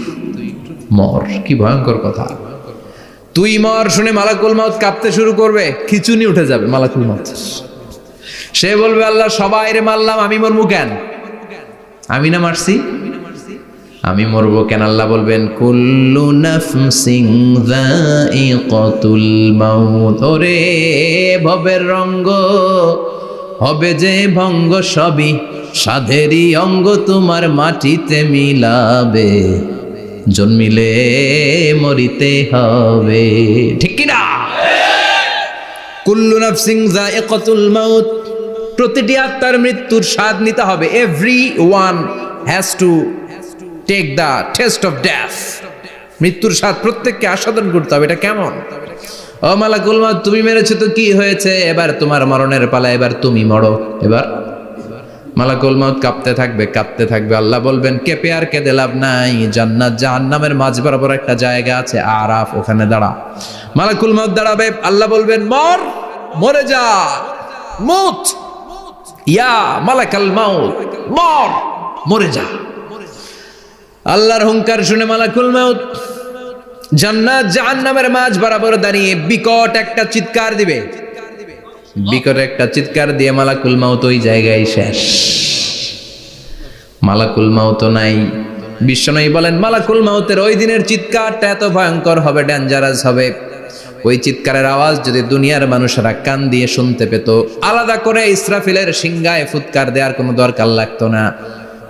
মর। কি ভয়ঙ্কর কথা! তুই মর শুনে মালাকুল মাউত কাঁপতে শুরু করবে, খিচুনি উঠে যাবে মালাকুল মাউত। সে বলবে, আল্লাহ সবাই রে মারলাম, আমি মরবো কেন? আমি না মারছি, আমি মরবো কেন? আল্লাহ বলবেন, কুল্লু নাফসিন যায়িকাতুল মাউত। ওরে ভবের রঙ্গ, হবে যে ভঙ্গ, সবই সাধেরই অঙ্গ, তোমার মাটিতে মিলাবে, জন্মিলে মরিতে হবে। ঠিক কি না? কুল্লু নাফসিন যায়িকাতুল মাউত, প্রতিটি আত্মার মৃত্যুর স্বাদ নিতে হবে। Everyone has to take the taste of death. মৃত্যুর স্বাদ প্রত্যেককে আস্বাদন করতে হবে। এটা কেমন? ও মালাকুল মাউত, তুমি মেরেছো তো কি হয়েছে, এবার তোমার মরণের পালা, এবার তুমি মরো। এবার মালাকুল মাউত কাঁপতে থাকবে, কাঁপতে থাকবে। আল্লাহ বলবেন, কেঁপে আর কেঁদে লাভ নাই, জান্নাত জাহান্নামের মাঝ বরাবর একটা জায়গা আছে, আরাফ, ওখানে দাঁড়া। মালাকুল মাউত দাঁড়াবে, আল্লাহ বলবেন, মর, মরে যা, মুত। ইয়া মালাকাল মাউত, মর, মরে যা। আল্লাহর হুঙ্কার শুনে মালাকুল মাউত জান্নাত জাহান্নামের মাঝ বরাবর দাঁড়িয়ে বিকট একটা চিৎকার দিবে। বিকট একটা চিৎকার দিয়ে মালাকুল মাউত ওই জায়গায় শেষ। মালাকুল মাউত নাই। বিশ্বনবী বলেন মালাকুল মাউতের ওই দিনের চিৎকারটা এত ভয়ঙ্কর হবে, ডেঞ্জারাস হবে। ওই চিৎকারের আওয়াজ যদি দুনিয়ার মানুষেরা কান দিয়ে শুনতে পেত, আলাদা করে ইসরাফিলের সিংহায় ফুৎকার দেওয়ার কোনো দরকার লাগতো না।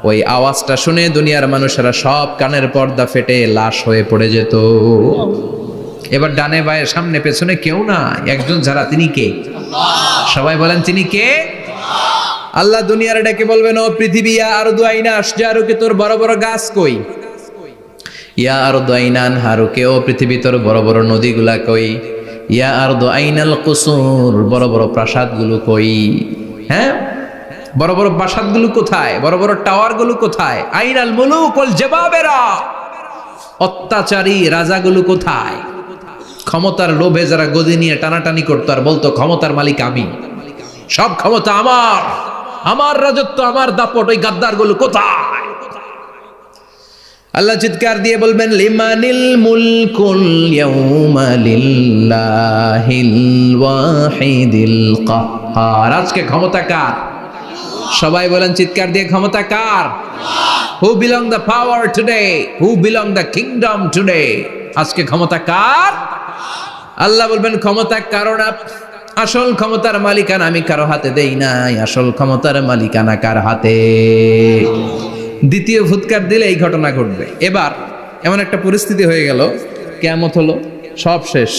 ওই আওয়াজটা শুনে দুনিয়ার মানুষেরা সব কানের পর্দা ফেটে লাশ হয়ে পড়ে যেত। এবার ডানে বায়ে সামনে পেছনে কেউ না, একজন যারা, তিনি কে? সবাই বলেন তিনি কে? আল্লাহ দুনিয়ার ডেকে বলবেন, ও পৃথিবী, ইয়া আরদু আইনা আশজারুকে, তোর বড় বড় গাছ কই? ইয়া আরদু আইনান হারুকে, ও পৃথিবী তোর বড় বড় নদীগুলা কই? ইয়া আরদু আইনাল কুসুর, বড় বড় প্রাসাদগুলো কই? হ্যাঁ, বড় বড় প্রাসাদগুলো কোথায়? বড় বড় টাওয়ারগুলো কোথায়? আইনাল মুলুক ওয়াল জাবাবেরা, অত্যাচারী রাজাগুলো কোথায়? ক্ষমতার লোভে যারা গদি নিয়ে টানাটানি করতো আর বলতো ক্ষমতার মালিক আমি, সব ক্ষমতা আমার, আমার রাজত্ব, আমার দাপট, ওই গাদ্দারগুলো কোথায়? আল্লাহ চিৎকার দিয়ে বলবেন, লিমানিল মুলকুল ইয়াউমা লিল্লাহিল ওয়াহিদিল কাহ্হার। আজকে ক্ষমতা কার? সবাই বলেন চিৎকার দিয়ে, ক্ষমতা কার? Who belong the power today? Who belong the kingdom today? আজকে ক্ষমতা কার? আল্লাহ বলবেন ক্ষমতা কারো না, আসল ক্ষমতার মালিকানা আমি কারো হাতে দেই নাই। আসল ক্ষমতার মালিকানা কার হাতে? দ্বিতীয় ফুৎকার দিলে এই ঘটনা ঘটবে। এবার এমন একটা পরিস্থিতি হয়ে গেল, কিয়ামত হলো, সব শেষ।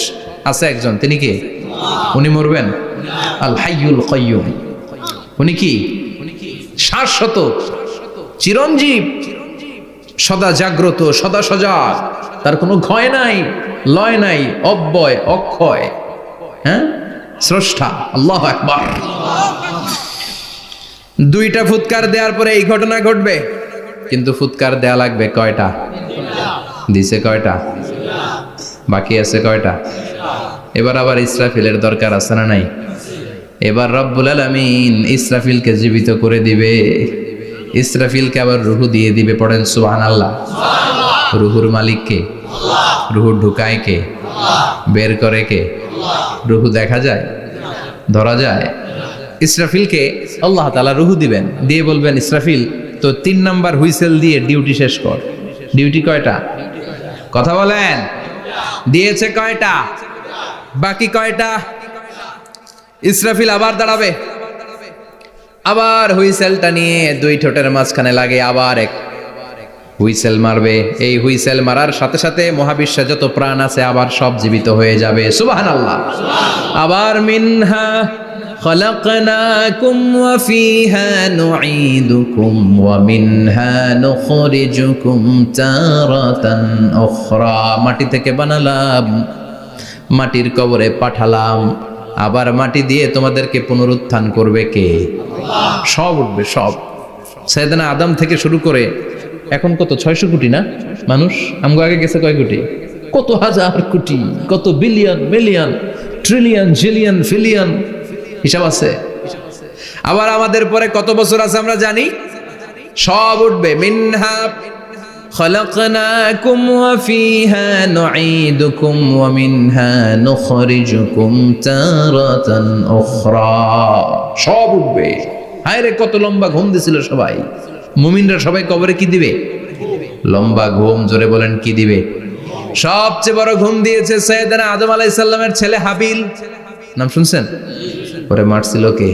আছে একজন, তিনি কি? উনি মরবেন? আল হাইয়ুল কাইয়ুম। উনি কি? শাশ্বত, চিরঞ্জীব, সদা জাগ্রত, সদা সজাগ, তার কোনো ক্ষয় নাই, লয় নাই, অব্যয়, অক্ষয়। হ্যাঁ, স্রষ্টা। আল্লাহু আকবার। দুইটা ফুৎকার দেওয়ার পরে এই ঘটনা ঘটবে, কিন্তু ফুৎকার দেয়া লাগবে কয়টা? দিছে কয়টা? বাকি আছে কয়টা? এবার আবার ইসরাফিলের দরকার আছে না নাই? এবার রব্বুল আলামিন ইসরাফিলকে জীবিত করে দিবে। ইসরাফিলকে আবার রুহু দিয়ে দিবে। পড়েন সুবহানাল্লাহ। রুহুর মালিক কে? রুহু ঢুকায় কে? বের করে কে? রুহু দেখা যায়, ধরা যায়? ইসরাফিলকে আল্লাহ তাআলা রুহু দিবেন, দিয়ে বলবেন ইসরাফিল তো 3 নাম্বার হুইসেল দিয়ে ডিউটি শেষ কর। ডিউটি কয়টা? কথা বলেন। দিয়েছে কয়টা? বাকি কয়টা? ইসরাফিল আবার দাঁড়াবে, আবার হুইসেলটা নিয়ে দুই ঠোঁটের মাঝখানে লাগে আবার এক হুইসেল মারবে। এই হুইসেল মারার সাথে সাথে মহাবিশ্বে যত প্রাণ আছে আবার সব জীবিত হয়ে যাবে। সুবহানাল্লাহ। আবার মিনহা খলাকনাকুম ওয়া ফিহা নুঈদুকুম ওয়া মিনহা নুখরিজুকুম তারাতান উখরা। মাটি থেকে বানালাম, মাটির কবরে পাঠালাম, আবার মাটি দিয়ে তোমাদেরকে পুনরুত্থান করবে কে? সব উঠবে, সব। সাইয়েদনা আদম থেকে শুরু করে এখন কত 600 কোটি না মানুষ? আমগো আগে গেছে কয় কোটি? কত হাজার কোটি, কত billion, million, trillion, zillion, pillion, হিসাব আছে। আবার আমাদের পরে কত বছর আছে আমরা জানি? সব উঠবে। মিনহা খলাকনাকুম ওয়া ফিহা নুঈদুকুম ওয়া মিনহা নুখরিজুকুম তারাতান উখরা। সব উঠবে। হায়রে কত লম্বা ঘুম দিছিল সবাই। মুমিনরা সবাই কবরে কি দিবে? লম্বা ঘুম। জোরে বলেন কি দিবে? সবচেয়ে বড় ঘুম দিয়েছে সাইয়েদনা আদম আলাইহিস সালামের ছেলে হাবিল। নাম শুনছেন? ওরে মারছিল কে?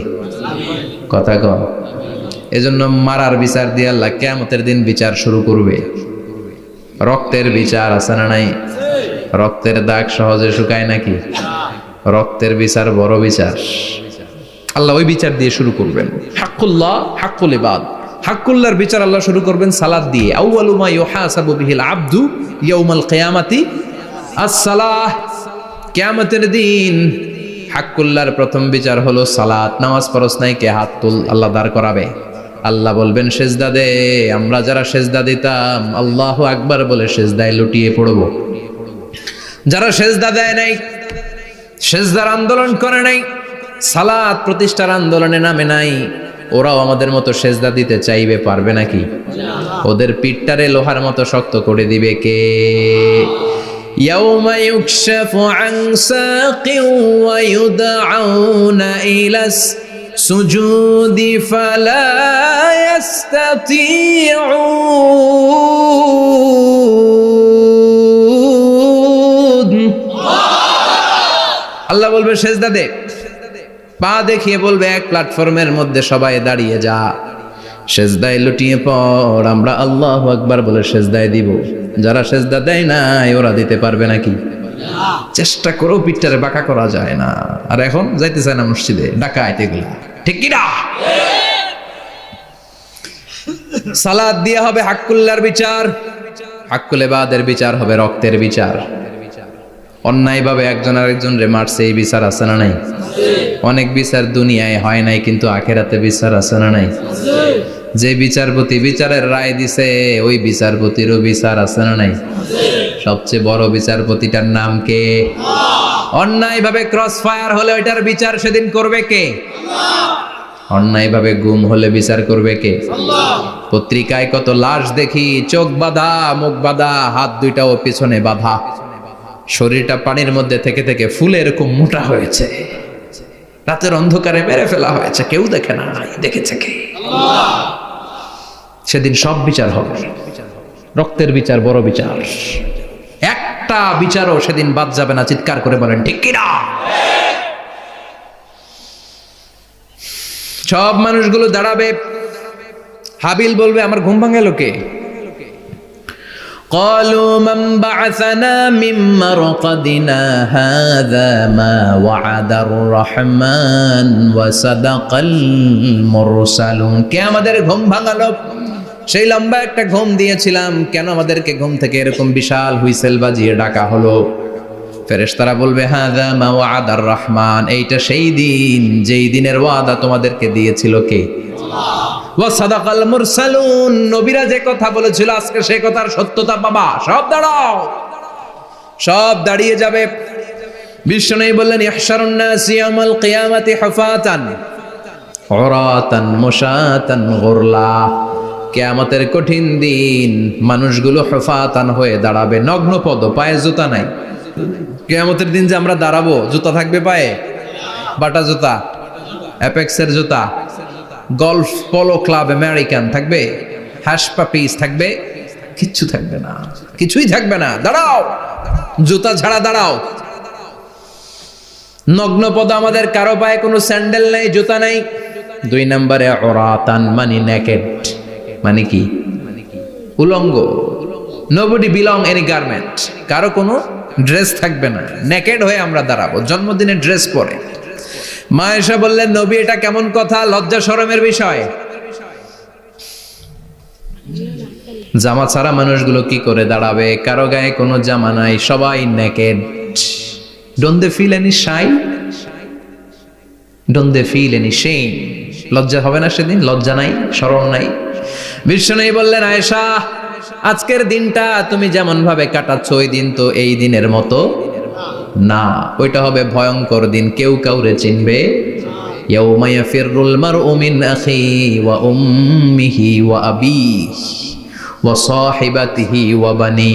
কথা কন। এজন্য মারার বিচার দিয়ে আল্লাহ কিয়ামতের দিন বিচার শুরু করবে। রক্তের বিচার আছে না নাই? রক্তের দাগ সহজে শুকায় নাকি? রক্তের বিচার বড় বিচার। আল্লাহ ওই বিচার দিয়ে শুরু করবেন। হাক্কুল্লাহ, হাক্কুল ইবাদ। হাক্কুল্লাহর বিচার আল্লাহ শুরু করবেন সালাত দিয়ে। আউয়ালু মা ইউহাসাবু বিহিল আবদু ইয়াউমাল কিয়ামাতি আস-সালাহ। কিয়ামতের দিন হাক্কুল্লাহর প্রথম বিচার হলো সালাত। নামাজ পড়স নাই, কে হাত তুল, আল্লাহ দাঁড় করাবে। আল্লাহ বলবেন সেজদা দে। আমরা যারা সেজদা দিতাম আল্লাহু আকবার বলে সেজদায় লুটিয়ে পড়ব। যারা সেজদা দেয় নাই, সেজদার আন্দোলন করে নাই, সালাত প্রতিষ্ঠার আন্দোলনে নামে নাই, ওরাও আমাদের মতো সেজদা দিতে চাইবে, পারবে নাকি? ওদের পিঠটারে লোহার মতো শক্ত করে দিবে কে? ইয়াউমা ইউকশাফু আন সাকিন ওয়া ইউদআউনা ইলাস সুজুদি ফালা ইয়াস্তাতিউন। আল্লাহ বলবে সেজদা দে, পা দেখিয়ে বলবে এক প্ল্যাটফর্মের মধ্যে সবাই দাঁড়িয়ে যা, সেজদায় লুটিয়ে পড়। আমরা আল্লাহু আকবার বলে সেজদায় দিব। যারা সেজদা দেয় নাই ওরা দিতে পারবে নাকি? চেষ্টা করেও পিঠটারে বাঁকা করা যায় না। আর এখন যাইতে চায় না মসজিদে, ডাকাইতে এগুলা, ঠিক কি না? সালাত দিয়ে হবে হাক্কুল্লার বিচার, হাক্কুল ইবাদের বিচার হবে রক্তের বিচার। অন্যায়ভাবে একজন আরেকজন রে মারছে, এই বিচার আছে না নাই? অনেক বিচার দুনিয়ায় হয় নাই, কিন্তু আখেরাতে বিচার আছে না নাই? যে বিচারপতি বিচারের রায় দিছে ওই বিচারপতিরও বিচার আছে না নাই? সবচেয়ে বড় বিচারপতিটার নাম কে? অন্যায়ভাবে ক্রস ফায়ার হলে ওইটার বিচার সেদিন করবে কে? অন্যায়ভাবে গুম হলে বিচার করবে কে? পত্রিকায় কত লাশ দেখি, চোখ বাঁধা, মুখ বাঁধা, হাত দুইটাও পিছনে বাঁধা, শরীরটা পানির মধ্যে থেকে থেকে ফুলে এরকম মোটা হয়েছে, রাতের অন্ধকারে মেরে ফেলা হয়েছে, কেউ দেখে না, দেখেছে কে? সেদিন সব বিচার হবে, রক্তের বিচার, বড় বিচার। একটা বিচারও সেদিন বাদ যাবে না। চিৎকার করে বলেন ঠিক কিনা? সব মানুষগুলো দাঁড়াবে। হাবিল বলবে আমার ঘুম ভাঙালো কে? قالوا من بعثنا من مرقدنا هذا ما وعد الرحمن وصدق المرسلون। কে আমাদের ঘুম ভাঙালো? সেই লম্বা একটা ঘুম দিয়েছিলাম, কেন আমাদেরকে ঘুম থেকে এরকম বিশাল হুইসেল বাজিয়ে ডাকা হলো? ফেরেশতারা বলবে হাযা মা ওয়াদার রহমান, এইটা সেই দিন যেই দিনের ওয়াদা তোমাদেরকে দিয়েছিল কে? ওয়া সাদাকাল মুরসালুন, নবীরা যে কথা বলেছিল আজকে সেই কথার সত্যতা পাবা। সব দাঁড়াও, সব দাঁড়িয়ে যাবে। বিশ্বনবী বললেন ইহশারুন নাস ইয়াউমাল কিয়ামাতি হুফাতান উরাতান মুশাতান গুরলা। কিয়ামতের কঠিন দিন মানুষগুলো হুফাতান হয়ে দাঁড়াবে, নগ্ন পদ, পায়ে জুতা নাই। কিয়ামতের দিন যে আমরা দাঁড়াবো, জুতা থাকবে পায়ে? বাটা জুতা, অ্যাপেক্সের জুতা, গলফ পোলো ক্লাব আমেরিকান থাকবে? হ্যাশ পাপিস থাকবে? কিচ্ছু থাকবে না, কিছুই থাকবে না। দাঁড়াও, জুতা ছাড়া দাঁড়াও। নগ্ন পদ, আমাদের কারো পায়ে কোনো স্যান্ডেল নেই, জুতা নেই। 2 নম্বরে উরাতান মানে নেকেড, মানে কি? উলঙ্গ। নোবডি বিলং এনি গার্মেন্ট, কারো কোনো ড্রেস থাকবে না, নেকেড হয়ে আমরা দাঁড়াবো। জন্মদিনে ড্রেস পরে। মা আয়েশা বললেন নবী এটা কেমন কথা, লজ্জা শরমের বিষয়। জামা ছাড়া মানুষগুলো কি করে দাঁড়াবে? কারো গায়ে কোনো জামা নাই, সবাই naked. Don't they feel any shy? Don't they feel any shame? লজ্জা হবে না সেদিন? লজ্জা নাই, শরম নাই। বিশ্বনবী বললেন আয়েশা আজকের দিনটা তুমি যেমন ভাবে কাটাচ্ছ ওই দিন তো এই দিনের মতো না, ওইটা হবে ভয়ঙ্কর দিন, কেউ কাউরে চিনবে। ইয়াউমা ইয়াফিরুল মারউ মিন আখি ওয়া উম্মিহি ওয়া আবিহি ওয়া সাহিবাতিহি ওয়া বানি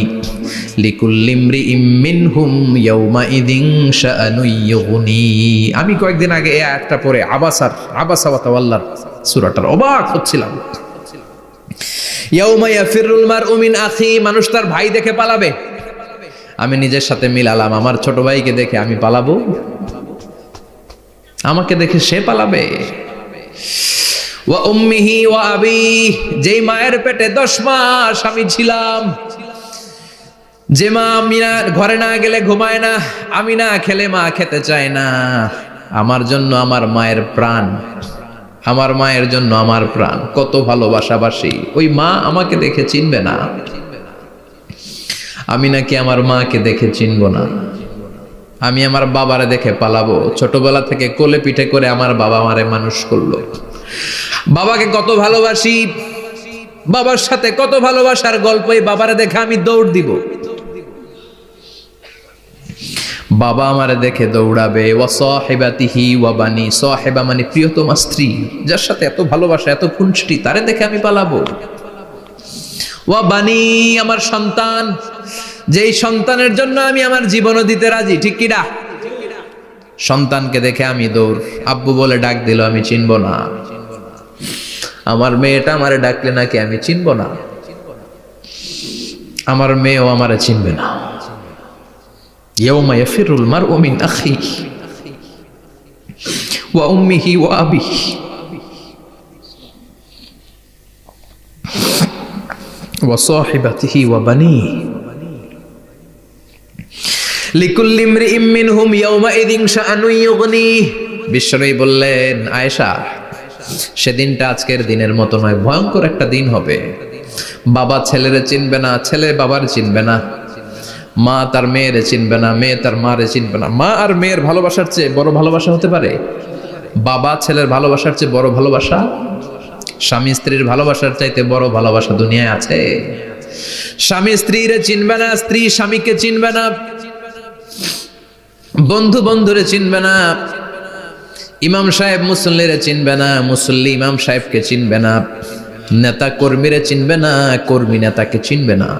লিকুল্লি ইমরিইম মিনহুম ইয়াউমাইযিন শাআনুন ইউগনি। আমি কয়েকদিন আগে এই আয়াতটা পড়ে আবাসা ওয়া তাওয়াল্লার সূরাটার অবাক হচ্ছিলাম। ইয়াউমা ইয়াফিরুল মারউ মিন আখি, মানুষ তার ভাই দেখে পালাবে। আমি নিজের সাথে মিলালাম, আমার ছোট ভাইকে দেখে আমি পালাবো? আমাকে দেখে সে পালাবে? ওয়া উম্মিহি ওয়া আবিহি, যেই মায়ের পেটে 10 মাস আমি ছিলাম, যে মা আমি না ঘরে না গেলে ঘুমায় না, আমি না খেলে মা খেতে চায় না, আমার জন্য আমার মায়ের প্রাণ, আমার মায়ের জন্য আমার প্রাণ, কত ভালোবাসাবাসী। ওই মা আমাকে দেখে চিনবে না, আমি নাকি আমার মাকে দেখে চিনব না। আমি আমার বাবারে দেখে পালাবো। ছোটবেলা থেকে কোলে পিঠে করে আমার বাবা আমারে মানুষ করলো, বাবাকে কত ভালোবাসি, বাবার সাথে কত ভালোবাসার গল্প, এই বাবারে দেখে আমি দৌড় দিব। বাবা আমারে দেখে দৌড়াবে, ওয়া সাহিবাতিহি ওয়া বানি, সাহিবা মানে প্রিয়তমা স্ত্রী, যার সাথে এত ভালোবাসা এত খুনসুটি, তারে দেখে আমি পালাবো। ওয়া বানি আমার সন্তান, যেই সন্তানের জন্য আমি আমার জীবনও দিতে রাজি, ঠিক কিনা? সন্তানকে দেখে আমি দৌড়, আব্বু বলে ডাক দিল আমি চিনব না, আমার মেয়েটা আমারে ডাকলে নাকি আমি চিনব না, আমার মেয়েও আমারে চিনবে না। ইয়াউমা ইয়াফিরুল মারউ মিন আখিহি ওয়া উম্মিহি ওয়া আবিহি ওয়া সাহিবাতিহি ওয়া বানিহি লিকুল্লি ইমরিইম মিনহুম ইয়াউমাইযিন শাআনুন ইউগনিহি। বিশ্বনবী বললেন, আয়েশা, সেদিনটা আজকের দিনের মতো নয়, ভয়ঙ্কর একটা দিন হবে। বাবা ছেলেরে চিনবে না, ছেলে বাবার চিনবে না, মা তার মেয়েরে চিনবে না, মেয়ে তার মারে চিনবে না। মা আর মেয়ের ভালোবাসার চেয়ে বড় ভালোবাসা হতে পারে? বাবা ছেলের ভালোবাসার চেয়ে বড় ভালোবাসা? স্বামী স্ত্রীর ভালোবাসার চাইতে বড় ভালোবাসা দুনিয়ায় আছে? স্বামী স্ত্রীরে চিনবে না, স্ত্রী স্বামীকে চিনবে না, বন্ধু বন্ধুরে চিনবে না, ইমাম সাহেব মুসল্লিরে চিনবে না, মুসল্লি ইমাম সাহেবকে চিনবে না, নেতা কর্মীরে চিনবে না, কর্মী নেতাকে চিনবে না,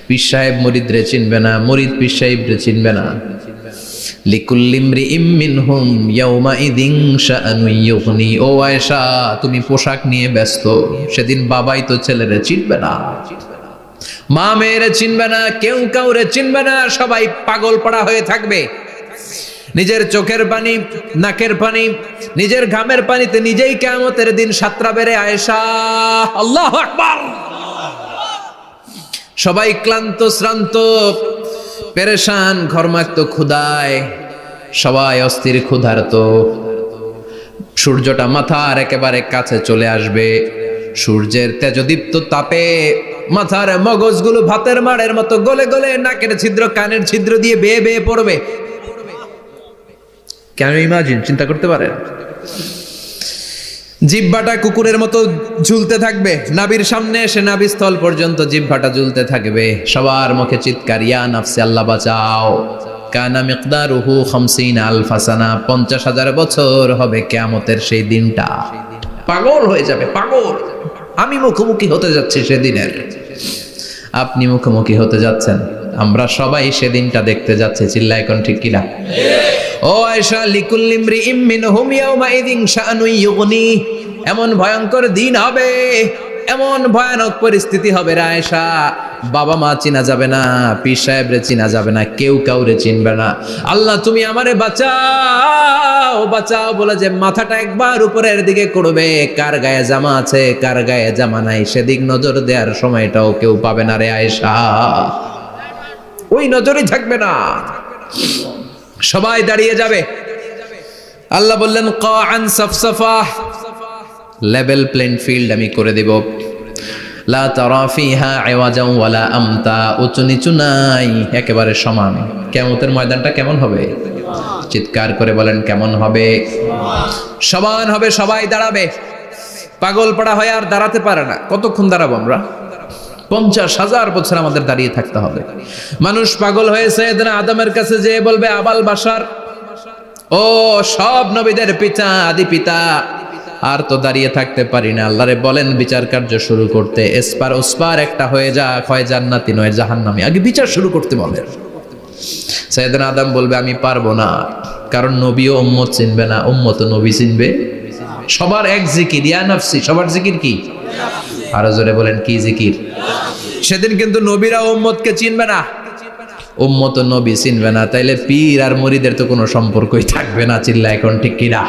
পীর সাহেব মুরিদরে চিনবে না, মুরিদ পীর সাহেবরে চিনবে না। লিকুল্লি ইমরিইম মিনহুম ইয়াউমাইযিন শাআনুন ইউগনি। ও আয়েশা, তুমি পোশাক নিয়ে ব্যস্ত, সেদিন বাবাই তো ছেলেরে চিনবে না, মা মেয়েরে চিনবে না, কেউ কাউরে চিনবে না, সবাই পাগল পাড়া হয়ে থাকবে। নিজের চোখের পানি, নাকের পানি, নিজের ঘামের পানিতে নিজেই কিয়ামতের দিন সাতরা বেড়ে আয়েশা। আল্লাহু আকবার। সবাই ক্লান্ত শ্রান্ত পেরেশান, ঘর্মাক্ত ক্ষুধায়, সবাই অস্থির ক্ষুধার্ত। সূর্যটা মাথার একেবারে কাছে চলে আসবে, সূর্যের তেজদীপ্ত তাপে মাথার মগজগুলো ভাতের মাড়ের মতো গলে গলে নাকের ছিদ্র কানের ছিদ্র দিয়ে বেয়ে বেয়ে পড়বে। কেন ইমাজিন, চিন্তা করতে পারেন? জিহ্বাটা কুকুরের মতো ঝুলতে থাকবে, নাভির সামনে এসে নাভিস্থল পর্যন্ত জিহ্বাটা ঝুলতে থাকবে। সবার মুখে চিৎকার, ইয়া নাফসি, আল্লাহ বাঁচাও। কানা মিকদারুহু 50 আলফা সানা, 50,000 বছর হবে কিয়ামতের সেই দিনটা। পাগল হয়ে যাবে, পাগল। আমি মুখোমুখি হতে যাচ্ছি সেদিনের, আপনি মুখোমুখি হতে যাচ্ছেন, আমরা সবাই সেদিনটা দেখতে যাচ্ছি। চিল্লায় কোন ঠিক কিনা? ও আয়েশা, লিকুল্লি ইমরিইম মিনহুম ইয়াউমাইযিন শাআনুন ইউগনি। এমন ভয়ঙ্কর দিন হবে, এমন ভয়ানক পরিস্থিতি হবে রে আয়েশা, বাবা মা চিনা যাবে না, পীর সাহেবরে চিনা যাবে না, কেউ কাউরে চিনবে না। আল্লাহ তুমি আমারে বাঁচাও, বাঁচাও বলে যে মাথাটা একবার উপরের দিকে করবে, কার গায়ে জামা আছে কার গায়ে জামা নাই সেদিক নজর দেওয়ার সময়টাও কেউ পাবে না রে আয়েশা, ওই নজরই থাকবে না, সবাই দাঁড়িয়ে যাবে। আল্লাহ বললেন, কাআন সাফসাফা, লেভেল প্লেন ফিল্ড আমি করে দেব। লা তারা ফিহা আওয়াজান ওয়ালা আমতা, উঁচু নিচু নাই, একেবারে সমান। কিয়ামতের ময়দানটা কেমন হবে? চিৎকার করে বলেন, কেমন হবে? সমান হবে, সবাই দাঁড়াবে। পাগল পাড়া হয়ে আর দাঁড়াতে পারে না। কতক্ষণ দাঁড়াবো আমরা? 50,000 বছর আমাদের দাঁড়িয়ে থাকতে হবে। মানুষ পাগল হয়েছে, এদিন আদমের কাছে যেয়ে বলবে, আবাল বাশার, ও সব নবীদের পিতা, আদি পিতা, আর তো দাঁড়িয়ে থাকতে পারি না, আল্লাহরে বলেন বিচার কার্য শুরু করতে। এসপার ওসপার একটা হয়ে যা, হয় জান্নাতি নয় জাহান্নামী, আগে বিচার শুরু করতে বলেন। সাইয়েদনা আদম বলবে, আমি পারবো না, কারণ নবীও উম্মত চিনবে না, উম্মত নবী চিনবে। সবার এক জিকির, ইয়া নাফসি, সবার জিকির কি? আরো জোরে বলেন, কি জিকির? সেদিন কিন্তু নবীরা উম্মতকে চিনবে না, উম্মত নবী চিনবে না, তাইলে পীর আর মুরিদের তো কোনো সম্পর্কই থাকবে না। চিল্লা এখন ঠিক কিনা?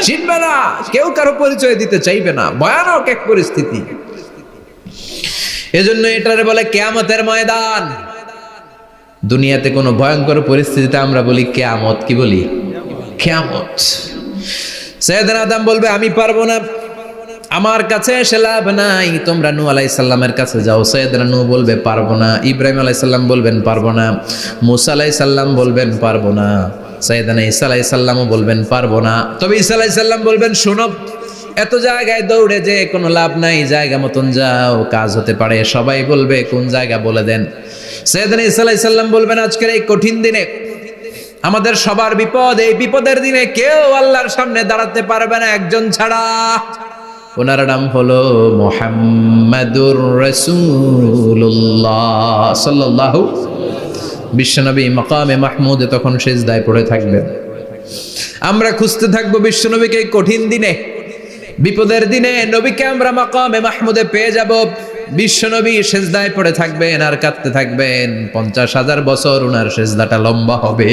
চিনবে না, কেউ কারো পরিচয় দিতে চাইবে না। ভয়ানক এক পরিস্থিতি। এজন্য এটারে বলে কিয়ামতের ময়দান। দুনিয়াতে কোনো ভয়ঙ্কর পরিস্থিতিতে আমরা বলি কিয়ামত, কি বলি? কিয়ামত। সাইয়েদনা আদম বলবে, আমি পারবো না, আমার কাছে এসে লাভ নাই, তোমরা নূহ আলাইহিস সালামের কাছে যাও। সাইয়েদনা নূহ বলবে, পারবো না। ইব্রাহিম আলাইহিস সালাম বলবেন, পারবো না। মূসা আলাইহিস সালাম বলবেন, পারবো না। সাইয়েদনা ঈসা আলাইহিস সালামও বলবেন, পারবো না। তবে ঈসা আলাইহিস সালাম বলবেন, শোনো, এত জায়গায় দৌড়ে যে কোনো লাভ নাই, জায়গা মতন যাও, কাজ হতে পারে। সবাই বলবে, কোন জায়গা বলে দেন। সাইয়েদনা ঈসা আলাইহিস সালাম বলবেন, আজকের এই কঠিন দিনে আমাদের সবার বিপদ, এই বিপদের দিনে কেউ আল্লাহর সামনে দাঁড়াতে পারবে না একজন ছাড়া। ওনার নাম হলো মুহাম্মাদুর রাসূলুল্লাহ সাল্লাল্লাহু। বিশ্বনবী মাকামে মাহমুদে তখন সিজদায় পড়ে থাকবেন। আমরা খুঁজতে থাকবো বিশ্বনবীকে কঠিন দিনে, বিপদের দিনে নবীকে আমরা মাকামে মাহমুদে পেয়ে যাব। বিশ্বনবী সিজদায় পড়ে থাকবেন আর কাঁদতে থাকবেন। 50,000 বছর ওনার সিজদাটা লম্বা হবে।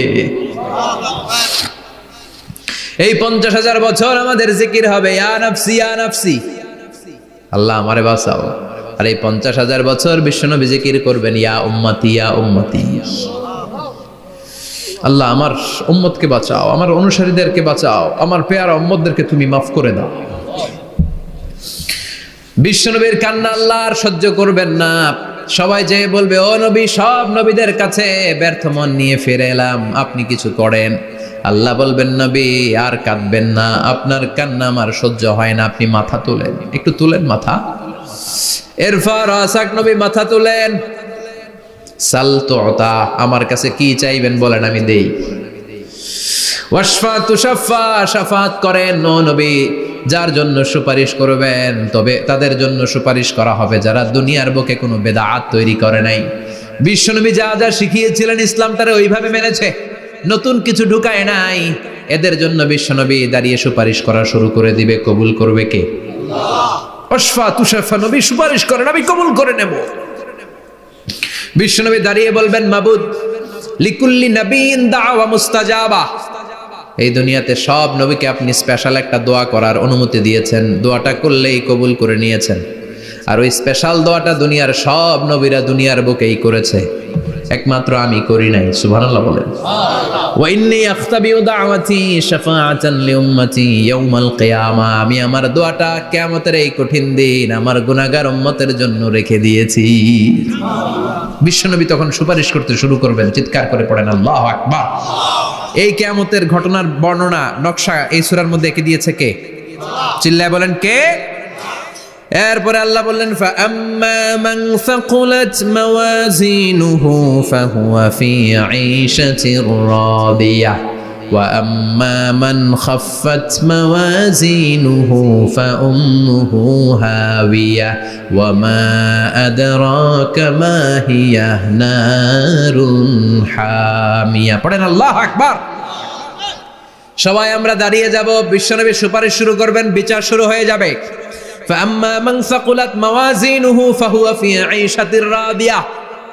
এই 50,000 বছর আমাদের জিকির হবে, ইয়া নাফসি ইয়া নাফসি, আল্লাহ আমারে বাঁচাও। আর এই 50,000 বছর বিশ্বনবী জিকির করবেন, ইয়া উম্মতি ইয়া উম্মতি, আল্লাহ আমার উম্মতকে বাঁচাও, আমার অনুসারীদেরকে বাঁচাও, আমার পেয়ারা উম্মতদেরকে তুমি মাফ করে দাও। বিশ্বনবীর কান্না আল্লাহ আর সহ্য করবেন না। সবাই যে বলবে, ও নবী, সব নবীদের কাছে ব্যর্থ মন নিয়ে ফিরে এলাম, আপনি কিছু করেন। আল্লাহ বলবেন, নবী আর কাঁদবেন না, আপনার কান্না আমার সহ্য হয় না, আপনি মাথা তোলেন, একটু তুলেন মাথা। এরপর আসাক নবী মাথা তুলেন। সাল তুতা, আমার কাছে কি চাইবেন বলেন, আমি দেই। ওয়াশফা তুশাফা, শাফাত করেন। নো নবী, যার জন্য সুপারিশ করবেন তবে তাদের জন্য সুপারিশ করা হবে যারা দুনিয়ার বুকে কোনো বেদাত তৈরি করে নাই। বিশ্বনবী যা যা শিখিয়েছিলেন ইসলাম তারা ওইভাবে মেনেছে, নতুন কিছু ঢুকায় নাই। এদের জন্য বিশ্বনবী দাঁড়িয়ে সুপারিশ করা শুরু করে দিবে। কবুল করবে কে? আল্লাহ। ওয়াশফা তুশাফা, নবী সুপারিশ করেন, আমি কবুল করে নেব। বিশ্বনবী দাঁড়িয়ে বলবেন, মাবুদ, লিকুল্লি নবীন দাওয়া মুস্তাজাবা। এই দুনিয়াতে সব নবীকে আপনি স্পেশাল একটা দোয়া করার অনুমতি দিয়েছেন, দোয়াটা করলেই কবুল করে নিয়েছেন। আর ওই স্পেশাল দোয়াটা দুনিয়ার সব নবীরা দুনিয়ার বুকেই করেছে, একমাত্র আমি করি নাই। সুবহানাল্লাহ বলেন। ওয়া ইন্নী আখতাবিউ দাওয়াতি শাফাআতান লিউম্মতি ইয়াউমাল কিয়ামা, আমি আমার দোয়াটা কিয়ামতের এই কঠিন দিন আমার গুনাহগার উম্মতের জন্য রেখে দিয়েছি। বিশ্বনবী তখন সুপারিশ করতে শুরু করবেন, চিৎকার করে পড়েন আল্লাহু আকবার। এই কিয়ামতের ঘটনার বর্ণনা নকশা এই সূরার মধ্যে এঁকে দিয়েছে কে? চিল্লায় বলেন কে? এরপরে আল্লাহ বললেন, ফাআম্মা মান সাকুলাত মাওয়াজিনুহু ফাহুয়া ফি ঈশাতির রাদিয়াহ ওয়া আম্মা মান খাফফাত মাওয়াজিনুহু ফাউম্মুহু হাওিয়াহ ওয়া মা আদরাকা মা হিয়া নারুন হামিয়া। পড়েন আল্লাহু আকবার। সবাই আমরা দাঁড়িয়ে যাব, বিশ্বনবী সুপারিশ শুরু করবেন, বিচার শুরু হয়ে যাবে। فأما من ثقلت موازينه فهو في عيشة راضية।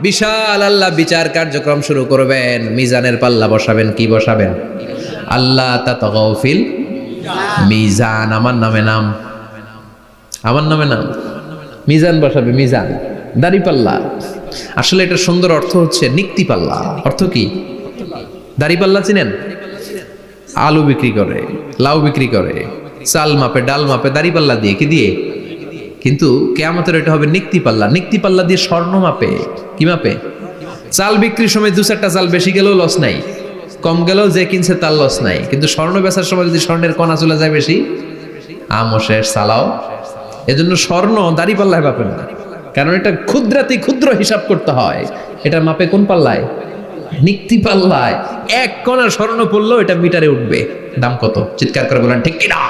বিশাল আল্লাহ বিচার কার্যক্রম শুরু করবেন, মিজানের পাল্লা বসাবেন। কি বসাবেন? আল্লাহ তাতাগাউ ফিল মিজান। আমার নামে নাম, আমার নামে নাম, মিজান বসাবে, মিজান দাড়ি পাল্লা। আসলে এটা সুন্দর অর্থ হচ্ছে নিক্তি পাল্লা। অর্থ কি? দাড়ি পাল্লা চিনেন? আলু বিক্রি করে, লাউ বিক্রি করে, চাল মাপে, ডাল মাপে, দাড়ি পাল্লা দিয়ে। কি দিয়ে? কিন্তু কিয়ামতের এটা হবে নিক্তি পাল্লা। নিক্তি পাল্লা দিয়ে স্বর্ণ মাপে। কি মাপে? চাল বিক্রির সময় 2-4টা চাল বেশি গেলেও লস নাই, কম গেলেও যে কিনছে তার লস নাই। কিন্তু স্বর্ণ বেচার সময় যদি স্বর্ণের কণা চলে যায় বেশি, আমও শেষ, সালাও। এজন্য স্বর্ণ দাড়ি পাল্লায় মাপে না, কারণ এটা ক্ষুদ্রাতি ক্ষুদ্র হিসাব করতে হয়। এটা মাপে কোন পাল্লায়? নিক্তি পাল্লায়। 1 কণা স্বর্ণ পড়লেও এটা মিটারে উঠবে। দাম কত? চিৎকার করে বলেন ঠিক কিনা?